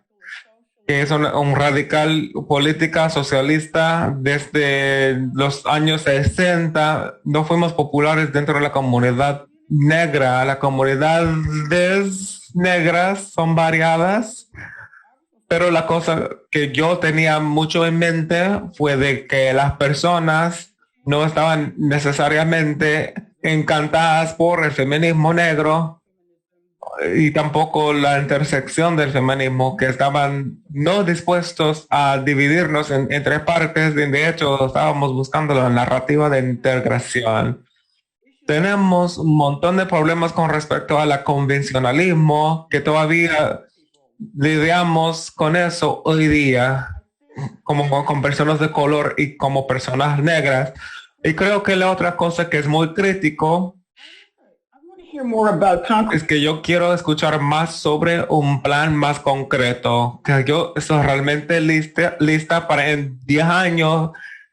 que es un radical política socialista desde los años 60, no fuimos populares dentro de la comunidad negra. Las comunidades negras son variadas, pero la cosa que yo tenía mucho en mente fue de que las personas no estaban necesariamente encantadas por el feminismo negro y tampoco la intersección del feminismo, que estaban no dispuestos a dividirnos en tres partes. De hecho, estábamos buscando la narrativa de integración. Tenemos un montón de problemas con respecto a la convencionalismo, que todavía lidiamos con eso hoy día, como con personas de color y como personas negras. Y creo que la otra cosa que es muy crítico es que yo quiero escuchar más sobre un plan más concreto, que yo estoy realmente lista para en 10 años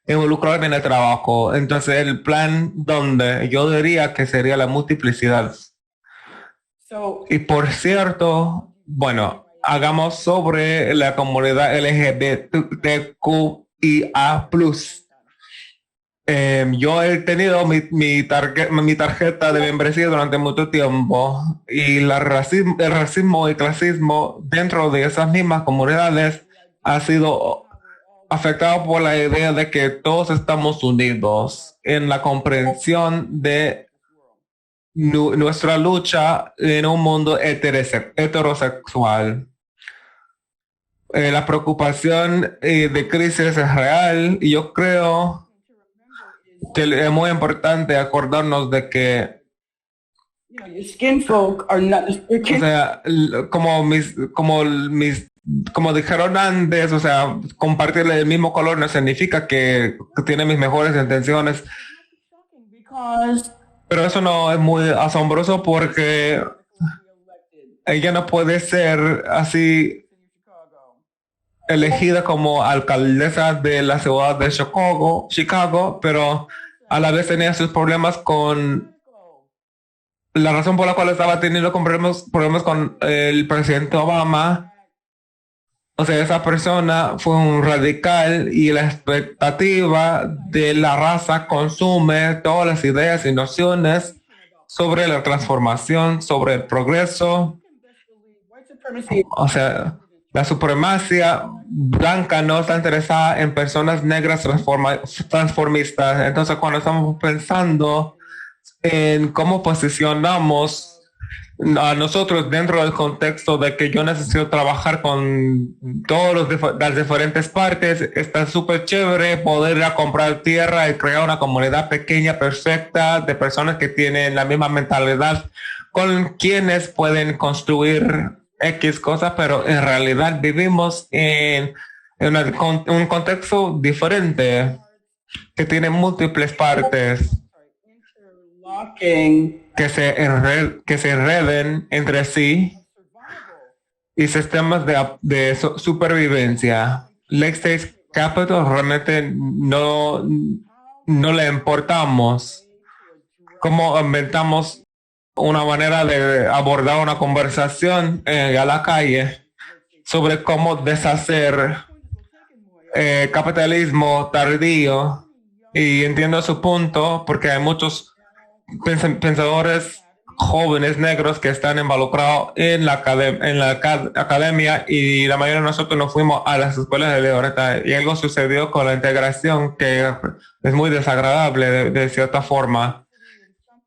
involucrarme en el trabajo. Entonces el plan donde yo diría que sería la multiplicidad. Y por cierto, bueno, hagamos sobre la comunidad LGBTQIA+. Yo he tenido mi tarjeta de membresía durante mucho tiempo, y el racismo y clasismo dentro de esas mismas comunidades ha sido afectado por la idea de que todos estamos unidos en la comprensión de nuestra lucha en un mundo heterosexual. la preocupación de crisis es real y yo creo que es muy importante acordarnos de que o sea, como dijeron antes, o sea, compartir el mismo color no significa que tiene mis mejores intenciones. Pero eso no es muy asombroso porque ella no puede ser así elegida como alcaldesa de la ciudad de Chicago, pero a la vez tenía sus problemas con la razón por la cual estaba teniendo problemas con el presidente Obama. O sea, esa persona fue un radical y la expectativa de la raza consume todas las ideas y nociones sobre la transformación, sobre el progreso. O sea, la supremacía blanca no está interesada en personas negras transformistas. Entonces, cuando estamos pensando en cómo posicionamos a nosotros dentro del contexto de que yo necesito trabajar con todas las diferentes partes, está súper chévere poder ir a comprar tierra y crear una comunidad pequeña, perfecta, de personas que tienen la misma mentalidad, con quienes pueden construir X cosas, pero en realidad vivimos en un contexto diferente que tiene múltiples partes que se enreden entre sí y sistemas de supervivencia. Lake State Capital realmente no le importamos cómo inventamos una manera de abordar una conversación a la calle sobre cómo deshacer capitalismo tardío, y entiendo su punto porque hay muchos pensadores jóvenes negros que están involucrados en la academia, y la mayoría de nosotros nos fuimos a las escuelas de libertad y algo sucedió con la integración que es muy desagradable de cierta forma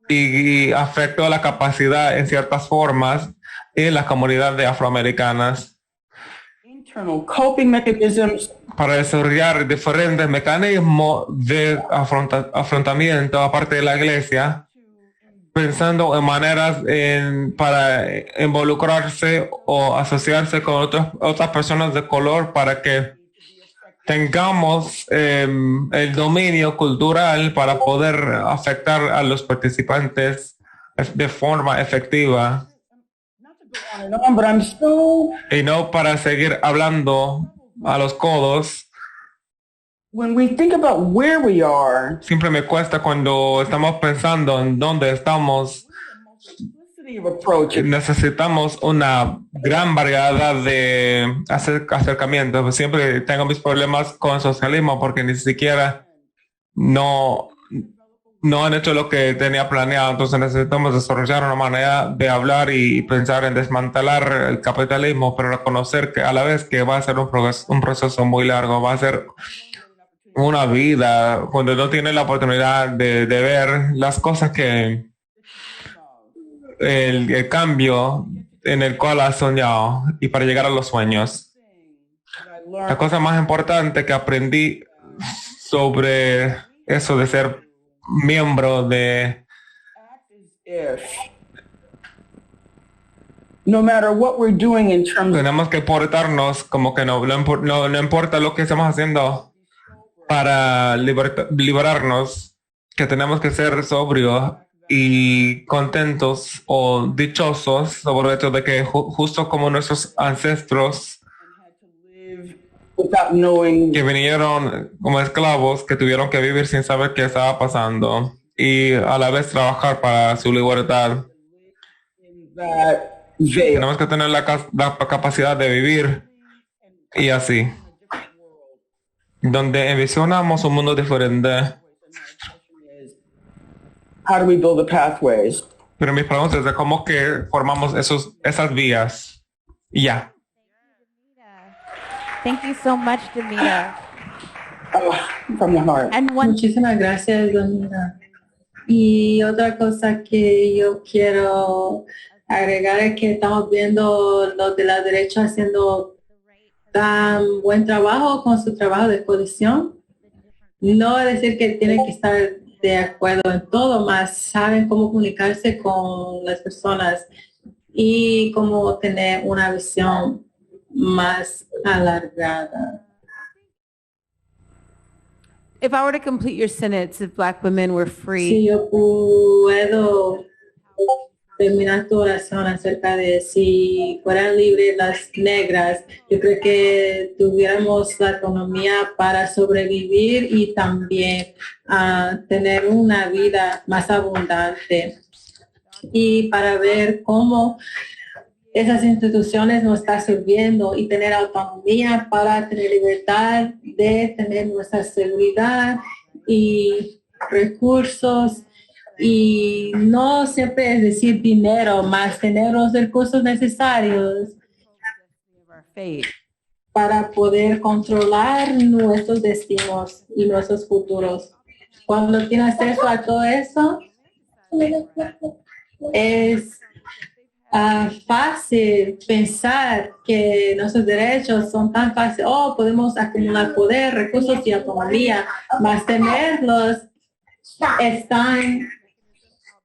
y afectó la capacidad en ciertas formas en las comunidades afroamericanas para desarrollar diferentes mecanismos de afrontamiento aparte de la iglesia, pensando en maneras para involucrarse o asociarse con otras personas de color para que tengamos el dominio cultural para poder afectar a los participantes de forma efectiva. Y no para seguir hablando a los codos. Siempre me cuesta cuando estamos pensando en dónde estamos. Necesitamos una gran variedad de acercamientos. Siempre tengo mis problemas con el socialismo porque ni siquiera no han hecho lo que tenía planeado. Entonces necesitamos desarrollar una manera de hablar y pensar en desmantelar el capitalismo, pero reconocer que a la vez que va a ser un proceso muy largo, va a ser una vida cuando no tiene la oportunidad de ver las cosas que el cambio en el cual has soñado y para llegar a los sueños. La cosa más importante que aprendí sobre eso de ser miembro de tenemos que portarnos como que no importa lo que estamos haciendo para liberarnos, que tenemos que ser sobrios y contentos o dichosos sobre el hecho de que justo como nuestros ancestros que vinieron como esclavos, que tuvieron que vivir sin saber qué estaba pasando y a la vez trabajar para su libertad. Tenemos que tener la capacidad de vivir y así, donde envisionamos un mundo diferente. Pero mis preguntas es de cómo que formamos esas vías. Y ya. Thank you so much, Demita. From the heart. Muchísimas gracias, Domina. Y otra cosa que yo quiero agregar es que estamos viendo los de la derecha haciendo tan buen trabajo con su trabajo de coalición. No es decir que tienen que estar de acuerdo en todo, más saben cómo comunicarse con las personas y cómo tener una visión más alargada. If I were to complete your sentence, if Black women were free, Si yo puedo terminar tu oración acerca de si fueran libres las negras, yo creo que tuviéramos la economía para sobrevivir y también tener una vida más abundante. Y para ver cómo esas instituciones nos están sirviendo y tener autonomía para tener libertad de tener nuestra seguridad y recursos. Y no siempre es decir dinero, más tener los recursos necesarios para poder controlar nuestros destinos y nuestros futuros. Cuando tienes acceso a todo eso, es fácil pensar que nuestros derechos son tan fáciles. Podemos acumular poder, recursos y autonomía, más tenerlos están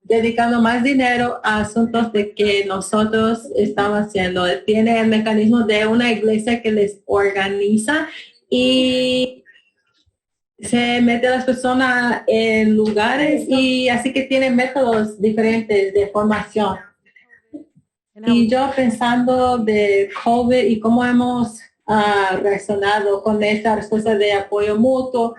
dedicando más dinero a asuntos de que nosotros estamos haciendo. Tiene el mecanismo de una iglesia que les organiza y se mete a las personas en lugares y así que tienen métodos diferentes de formación. Y yo pensando de COVID y cómo hemos reaccionado con esta respuesta de apoyo mutuo,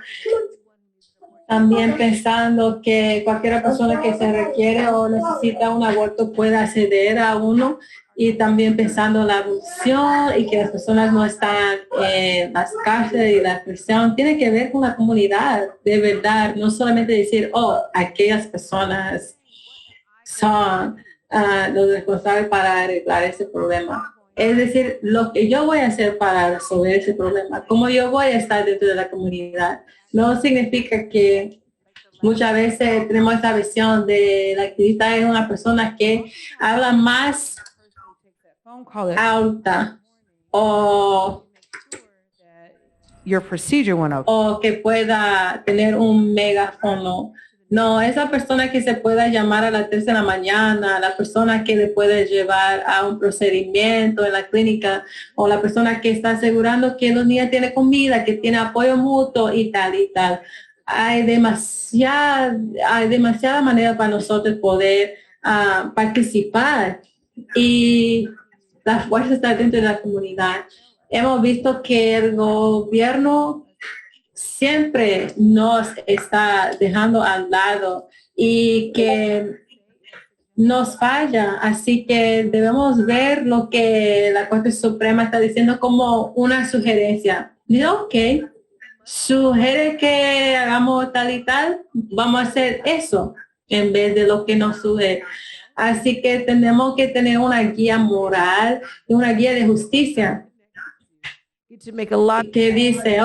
también pensando que cualquier persona que se requiere o necesita un aborto pueda acceder a uno, y también pensando la adopción y que las personas no están en las cárceles y la prisión, tiene que ver con la comunidad de verdad, no solamente decir, aquellas personas son los responsables para arreglar ese problema. Es decir, lo que yo voy a hacer para resolver ese problema, cómo yo voy a estar dentro de la comunidad. No significa que muchas veces tenemos esta visión de la activista es una persona que habla más alta o que pueda tener un megáfono. No, esa persona que se pueda llamar a las 3 de la mañana, la persona que le puede llevar a un procedimiento en la clínica, o la persona que está asegurando que los niños tienen comida, que tiene apoyo mutuo y tal y tal. Hay demasiada manera para nosotros poder participar, y la fuerza está dentro de la comunidad. Hemos visto que el gobierno siempre nos está dejando al lado y que nos falla. Así que debemos ver lo que la Corte Suprema está diciendo como una sugerencia. Sugiere que hagamos tal y tal, vamos a hacer eso en vez de lo que nos sugiere. Así que tenemos que tener una guía moral y una guía de justicia que dice,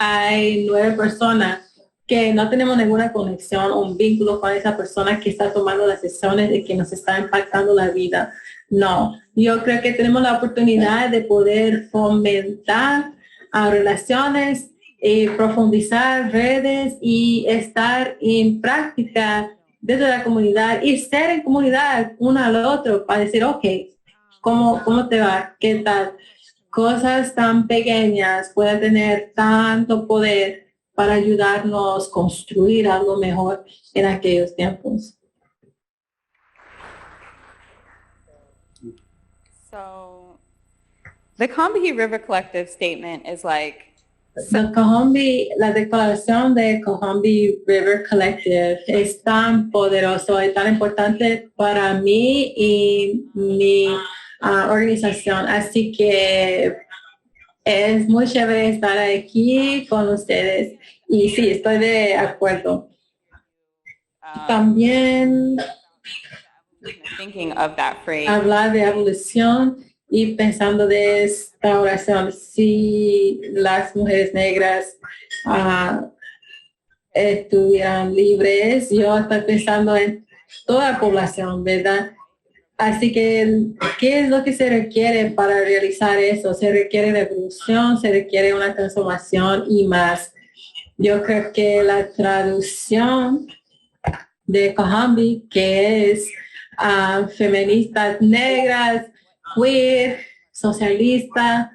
hay 9 personas que no tenemos ninguna conexión o un vínculo con esa persona que está tomando las decisiones de que nos está impactando la vida. No, yo creo que tenemos la oportunidad de poder fomentar relaciones, profundizar redes y estar en práctica dentro de la comunidad y ser en comunidad uno al otro para decir, ¿cómo te va? ¿Qué tal? Cosas tan pequeñas pueden tener tanto poder para ayudarnos a construir algo mejor en aquellos tiempos. So, the Combahee River Collective statement is like, la declaración de Combahee River Collective es tan poderoso y tan importante para mí y mi organización. Así que es muy chévere estar aquí con ustedes. Y sí, estoy de acuerdo. También thinking of that phrase. Hablar de abolición y pensando de esta oración, si las mujeres negras estuvieran libres, yo estoy pensando en toda la población, ¿verdad? Así que, ¿qué es lo que se requiere para realizar eso? Se requiere revolución, se requiere una transformación y más. Yo creo que la traducción de Cohambi, que es feministas negras, queer, socialista,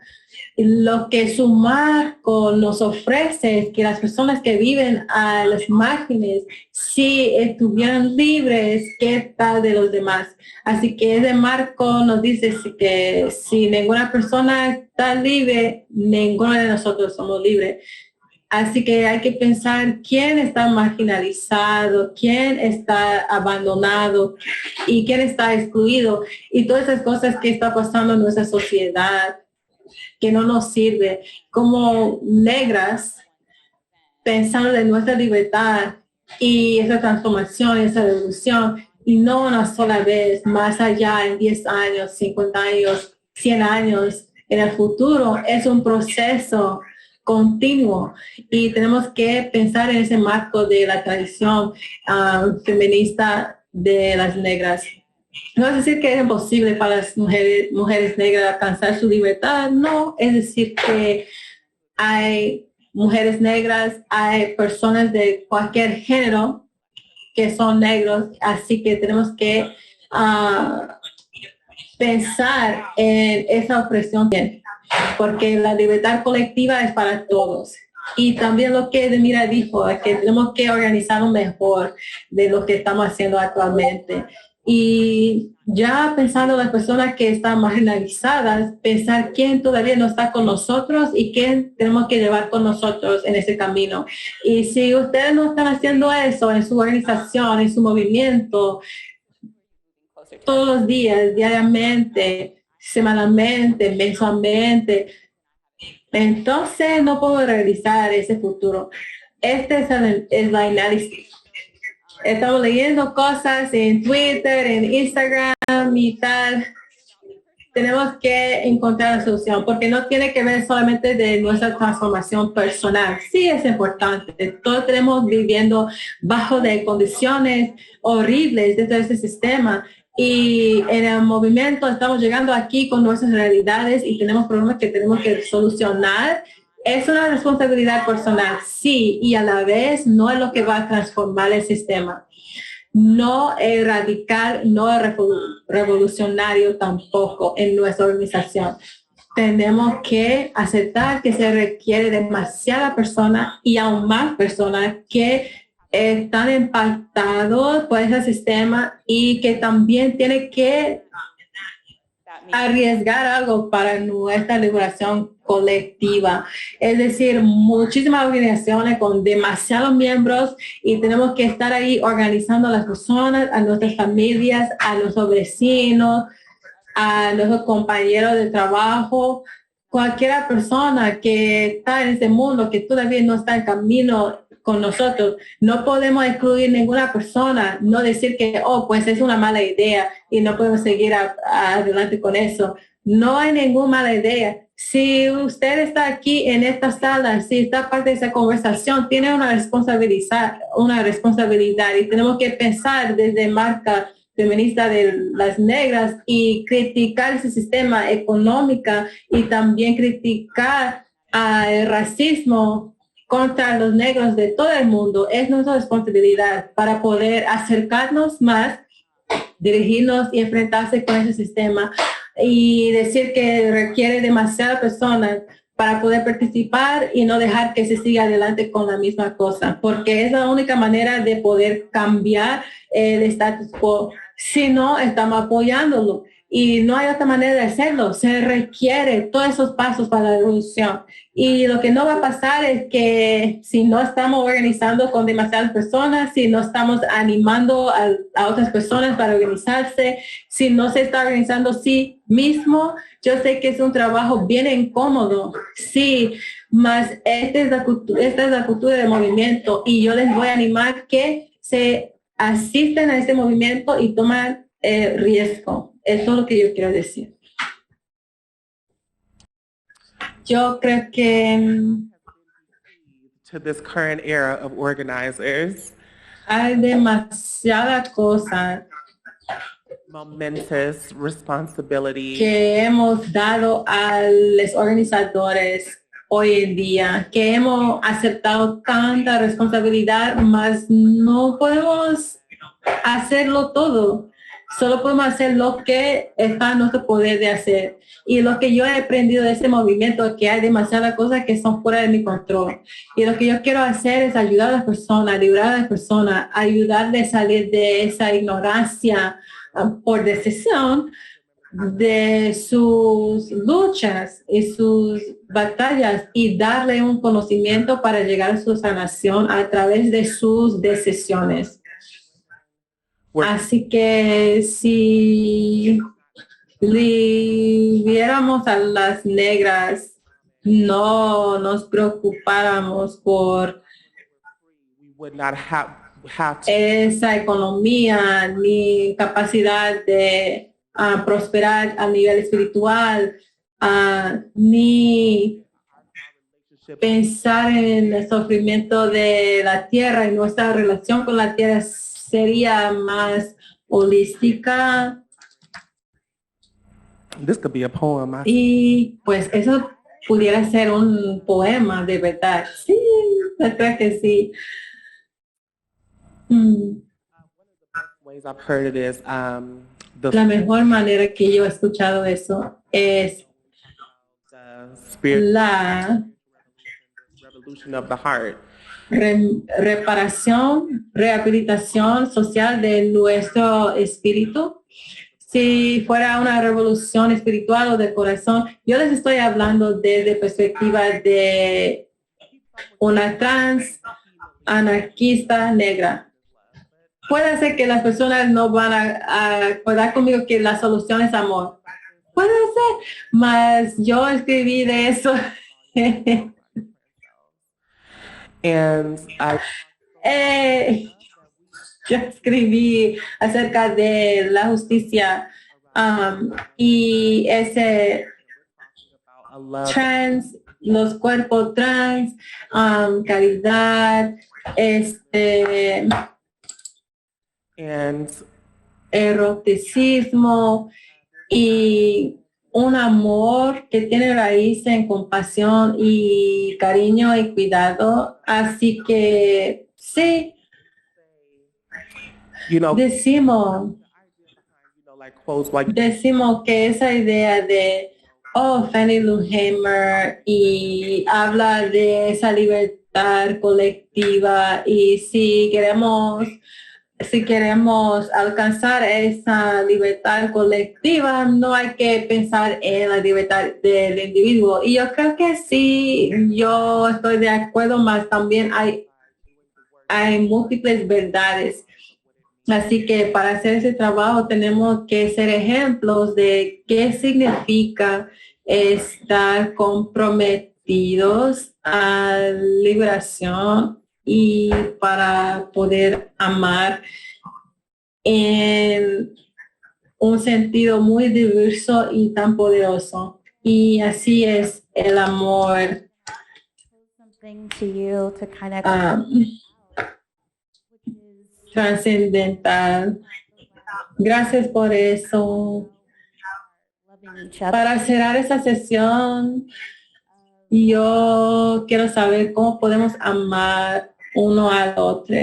lo que su marco nos ofrece es que las personas que viven a las márgenes, si estuvieran libres, ¿qué tal de los demás? Así que ese marco nos dice que si ninguna persona está libre, ninguno de nosotros somos libres. Así que hay que pensar quién está marginalizado, quién está abandonado y quién está excluido. Y todas esas cosas que está pasando en nuestra sociedad que no nos sirve. Como negras, pensando en nuestra libertad y esa transformación, esa revolución, y no una sola vez, más allá en 10 años, 50 años, 100 años, en el futuro, es un proceso continuo y tenemos que pensar en ese marco de la tradición feminista de las negras. No es decir que es imposible para las mujeres negras alcanzar su libertad, no, es decir que hay mujeres negras, hay personas de cualquier género que son negros, así que tenemos que pensar en esa opresión, porque la libertad colectiva es para todos. Y también lo que Edmira dijo, es que tenemos que organizarnos mejor de lo que estamos haciendo actualmente. Y ya pensando en las personas que están marginalizadas, pensar quién todavía no está con nosotros y quién tenemos que llevar con nosotros en ese camino. Y si ustedes no están haciendo eso en su organización, en su movimiento, todos los días, diariamente, semanalmente, mensualmente, entonces no puedo realizar ese futuro. Este es el análisis. Estamos leyendo cosas en Twitter, en Instagram y tal. Tenemos que encontrar la solución porque no tiene que ver solamente de nuestra transformación personal. Sí es importante. Todos tenemos viviendo bajo de condiciones horribles dentro de este sistema. Y en el movimiento estamos llegando aquí con nuestras realidades y tenemos problemas que tenemos que solucionar. Es una responsabilidad personal, sí, y a la vez no es lo que va a transformar el sistema. No es radical, no es revolucionario tampoco en nuestra organización. Tenemos que aceptar que se requiere demasiada persona y aún más personas que están impactados por ese sistema y que también tiene que arriesgar algo para nuestra liberación colectiva. Es decir, muchísimas organizaciones con demasiados miembros y tenemos que estar ahí organizando a las personas, a nuestras familias, a nuestros vecinos, a nuestros compañeros de trabajo, cualquier persona que está en este mundo, que todavía no está en camino con nosotros. No podemos excluir ninguna persona, no decir que, pues es una mala idea y no podemos seguir adelante con eso. No hay ninguna mala idea. Si usted está aquí en esta sala, si está parte de esa conversación, tiene una responsabilidad y tenemos que pensar desde marca feminista de las negras y criticar ese sistema económico y también criticar el racismo contra los negros de todo el mundo. Es nuestra responsabilidad para poder acercarnos más, dirigirnos y enfrentarse con ese sistema y decir que requiere demasiadas personas para poder participar y no dejar que se siga adelante con la misma cosa, porque es la única manera de poder cambiar el status quo. Si no, estamos apoyándolo y no hay otra manera de hacerlo. Se requiere todos esos pasos para la revolución. Y lo que no va a pasar es que si no estamos organizando con demasiadas personas, si no estamos animando a otras personas para organizarse, si no se está organizando sí mismo, yo sé que es un trabajo bien incómodo, sí, mas esta es la cultura del movimiento y yo les voy a animar que se asisten a este movimiento y toman riesgo. Eso es lo que yo quiero decir. Yo creo que to this current era of organizers. Hay demasiada cosa momentous responsibility que hemos dado a los organizadores hoy en día, que hemos aceptado tanta responsabilidad, mas no podemos hacerlo todo. Solo podemos hacer lo que está en nuestro poder de hacer. Y lo que yo he aprendido de este movimiento es que hay demasiadas cosas que son fuera de mi control. Y lo que yo quiero hacer es ayudar a las personas, librar a las personas, ayudarles a salir de esa ignorancia por decisión de sus luchas y sus batallas y darle un conocimiento para llegar a su sanación a través de sus decisiones. Así que si viéramos a las negras, no nos preocupáramos por esa economía ni capacidad de prosperar a nivel espiritual, ni pensar en el sufrimiento de la tierra, y nuestra relación con la tierra sería más holística. This could be a poem. Y pues eso pudiera ser un poema de verdad. Sí, yo creo que sí. Ways I've heard it is La mejor manera que yo he escuchado eso es la revolution of the heart. Reparación, rehabilitación social de nuestro espíritu. Si fuera una revolución espiritual o del corazón, yo les estoy hablando desde perspectiva de una trans anarquista negra. Puede ser que las personas no van a acordar conmigo que la solución es amor. Puede ser, mas yo escribí de eso. Yo escribí acerca de la justicia y ese trans, los cuerpos trans, caridad, eroticismo y un amor que tiene raíz en compasión y cariño y cuidado. Así que sí, decimos que esa idea de Fannie Lou Hamer y habla de esa libertad colectiva, y si queremos alcanzar esa libertad colectiva, no hay que pensar en la libertad del individuo. Y yo creo que sí, yo estoy de acuerdo, más también hay múltiples verdades. Así que para hacer ese trabajo tenemos que ser ejemplos de qué significa estar comprometidos a liberación y para poder amar en un sentido muy diverso y tan poderoso. Y así es el amor. Trascendental. Gracias por eso. Para cerrar esa sesión, yo quiero saber cómo podemos amar uno al otro.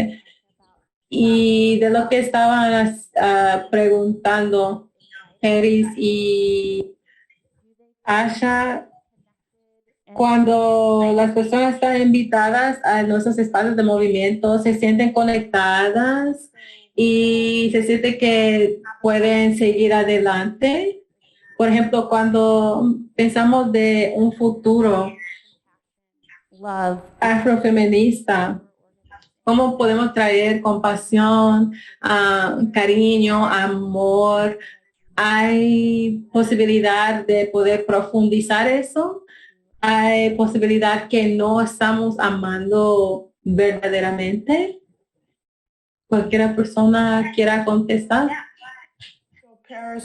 Y de lo que estaban preguntando Eris y Asha, cuando las personas están invitadas a nuestros espacios de movimiento, se sienten conectadas y se siente que pueden seguir adelante. Por ejemplo, cuando pensamos de un futuro afrofeminista, ¿cómo podemos traer compasión, cariño, amor? ¿Hay posibilidad de poder profundizar eso? ¿Hay posibilidad que no estamos amando verdaderamente? Cualquier persona quiera contestar.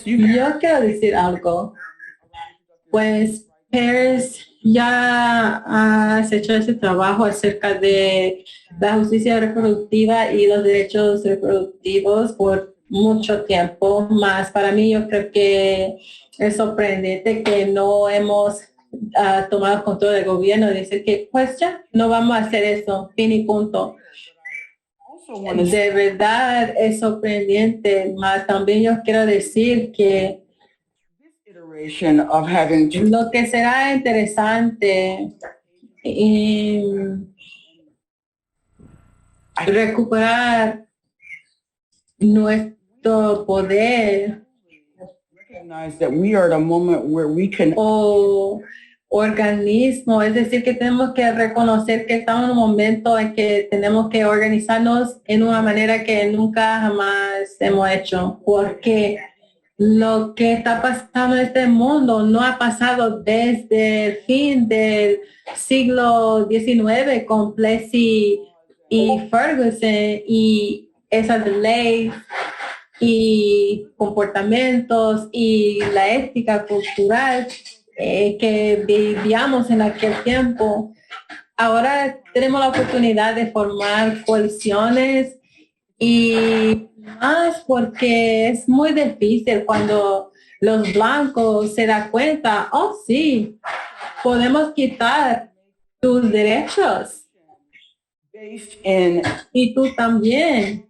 Yo quiero decir algo. Pues, Paris, ya has hecho ese trabajo acerca de la justicia reproductiva y los derechos reproductivos por mucho tiempo, más para mí yo creo que es sorprendente que no hemos tomado control del gobierno y decir que pues ya no vamos a hacer eso, fin y punto. De verdad es sorprendente, más también yo quiero decir que lo que será interesante recuperar nuestro poder o organismo, es decir, que tenemos que reconocer que estamos en un momento en que tenemos que organizarnos en una manera que nunca jamás hemos hecho, porque lo que está pasando en este mundo no ha pasado desde el fin del siglo XIX con Plessy y Ferguson y esas leyes y comportamientos y la ética cultural que vivíamos en aquel tiempo. Ahora tenemos la oportunidad de formar coaliciones y más porque es muy difícil cuando los blancos se dan cuenta, oh sí, podemos quitar tus derechos. Y tú también.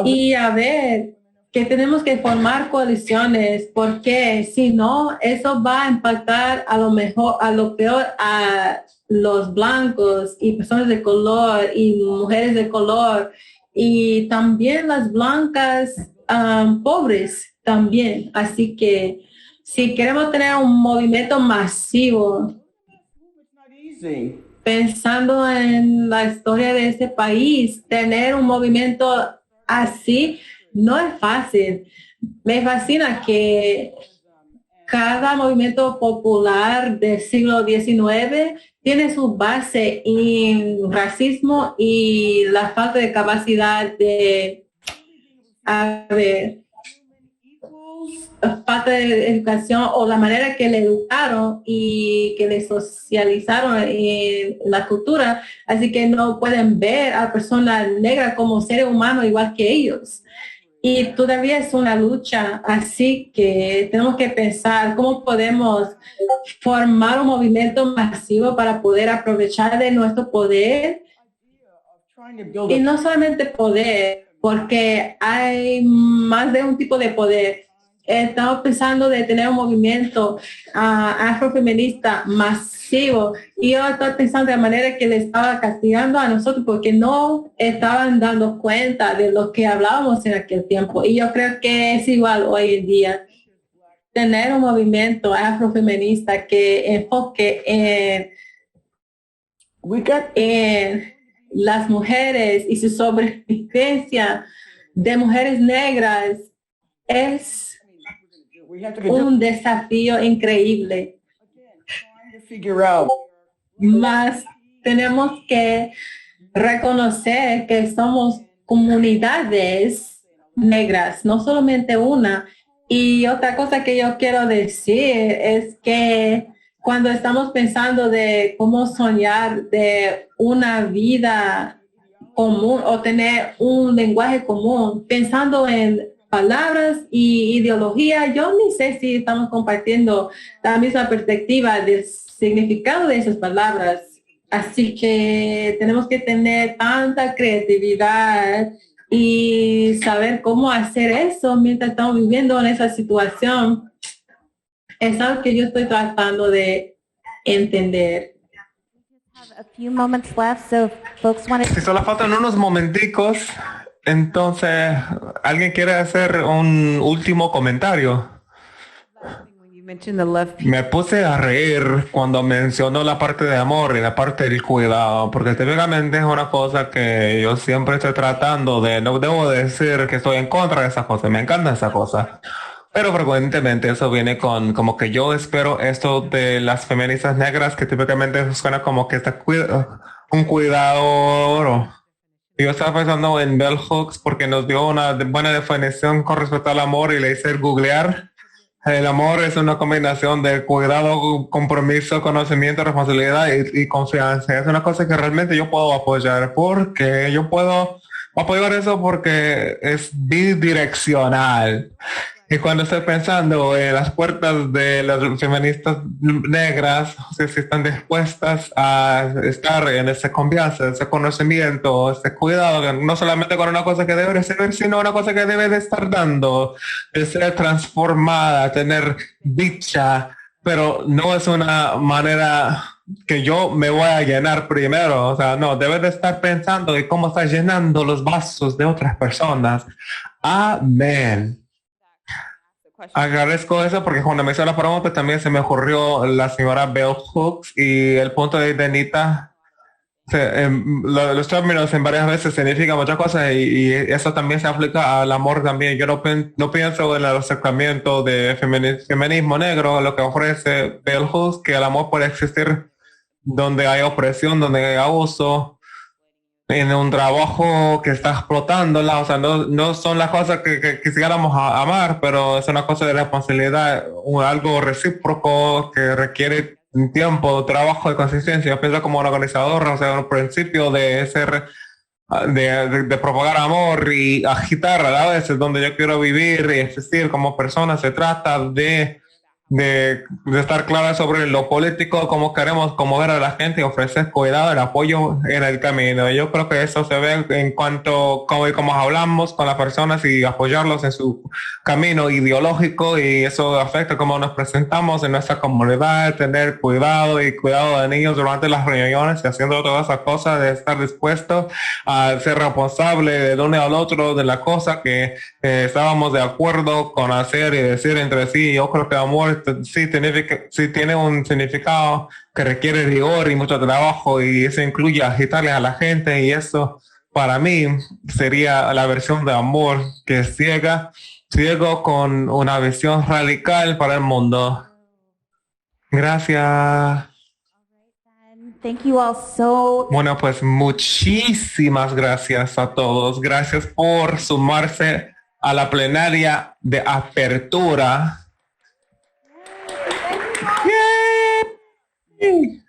Y a ver, que tenemos que formar coaliciones porque si no, eso va a impactar a lo peor a los blancos y personas de color y mujeres de color y también las blancas pobres también. Así que si queremos tener un movimiento masivo, pensando en la historia de este país, tener un movimiento así no es fácil. Me fascina que cada movimiento popular del siglo XIX tiene su base en racismo y la falta de capacidad de falta de educación o la manera que le educaron y que le socializaron en la cultura, así que no pueden ver a personas negras como seres humanos igual que ellos. Y todavía es una lucha, así que tenemos que pensar cómo podemos formar un movimiento masivo para poder aprovechar de nuestro poder. Y no solamente poder, porque hay más de un tipo de poder. Estamos pensando de tener un movimiento afrofeminista masivo y yo estoy pensando de la manera que le estaba castigando a nosotros porque no estaban dando cuenta de lo que hablábamos en aquel tiempo y yo creo que es igual hoy en día tener un movimiento afrofeminista que enfoque en las mujeres y su sobrevivencia de mujeres negras es un desafío increíble. Más tenemos que reconocer que somos comunidades negras, no solamente una. Y otra cosa que yo quiero decir es que cuando estamos pensando de cómo soñar de una vida común o tener un lenguaje común, pensando en palabras y ideología, yo ni sé si estamos compartiendo la misma perspectiva del significado de esas palabras. Así que tenemos que tener tanta creatividad y saber cómo hacer eso mientras estamos viviendo en esa situación. Es algo que yo estoy tratando de entender. Si solo faltan unos momenticos, entonces, ¿alguien quiere hacer un último comentario? Me puse a reír cuando mencionó la parte de amor y la parte del cuidado, porque típicamente es una cosa que yo siempre estoy tratando de, no debo decir que estoy en contra de esa cosa, me encanta esa cosa, pero frecuentemente eso viene con como que yo espero esto de las feministas negras, que típicamente suena como que está un cuidado. Yo estaba pensando en Bell Hooks porque nos dio una buena definición con respecto al amor y le hice googlear. El amor es una combinación de cuidado, compromiso, conocimiento, responsabilidad y confianza. Es una cosa que realmente yo puedo apoyar porque yo puedo apoyar eso porque es bidireccional. Y cuando estoy pensando en las puertas de las feministas negras, o sea, si están dispuestas a estar en esa confianza, ese conocimiento, ese cuidado, no solamente con una cosa que debe recibir, sino una cosa que debe de estar dando, de ser transformada, tener dicha, pero no es una manera que yo me voy a llenar primero, o sea, no, debes de estar pensando en cómo estás llenando los vasos de otras personas. Amén. Agradezco eso porque cuando me hizo la pregunta también se me ocurrió la señora Bell Hooks y el punto de Denita. Los términos en varias veces significan muchas cosas y eso también se aplica al amor también. Yo no pienso en el acercamiento de feminismo negro, lo que ofrece Bell Hooks, que el amor puede existir donde hay opresión, donde hay abuso, en un trabajo que está explotándola, o sea, no son las cosas que quisiéramos amar, pero es una cosa de responsabilidad, algo recíproco que requiere un tiempo, trabajo de consistencia. Yo pienso como un organizador, o sea, un principio de ser, de propagar amor y agitar a la vez es donde yo quiero vivir y existir como persona. Se trata de estar clara sobre lo político, cómo queremos ver a la gente y ofrecer cuidado, el apoyo en el camino. Yo creo que eso se ve en cuanto cómo hablamos con las personas y apoyarlos en su camino ideológico, y eso afecta cómo nos presentamos en nuestra comunidad, tener cuidado de niños durante las reuniones y haciendo todas esas cosas, de estar dispuesto a ser responsable del uno al otro de la cosa que estábamos de acuerdo con hacer y decir entre sí. Yo creo que amor sí tiene un significado que requiere rigor y mucho trabajo, y eso incluye agitarle a la gente, y eso para mí sería la versión de amor que es ciego con una visión radical para el mundo. Gracias. Thank you all so. Bueno, pues muchísimas gracias a todos. Gracias por sumarse a la plenaria de apertura. Yay.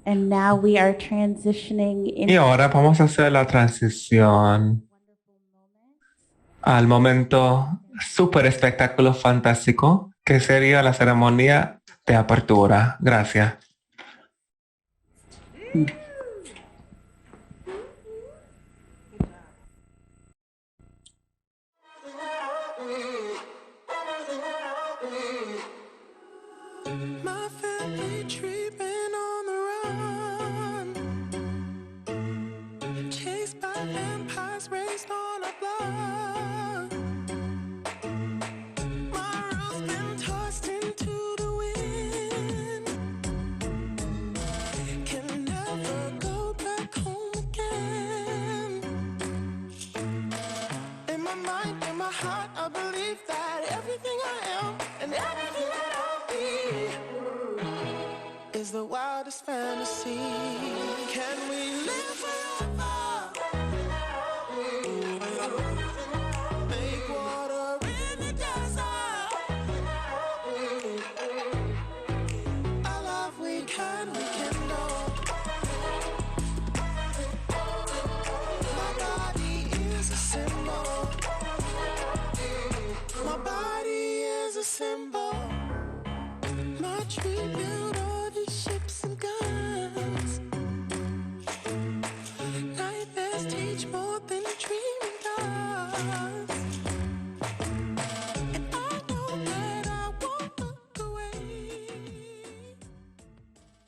And now we are transitioning Y ahora vamos a hacer la transición al momento súper espectáculo fantástico que sería la ceremonia de apertura. Gracias. The wildest fantasy. Can we live forever? Make water in the desert. Our love we can rekindle. My body is a symbol. My body is a symbol. My treatment.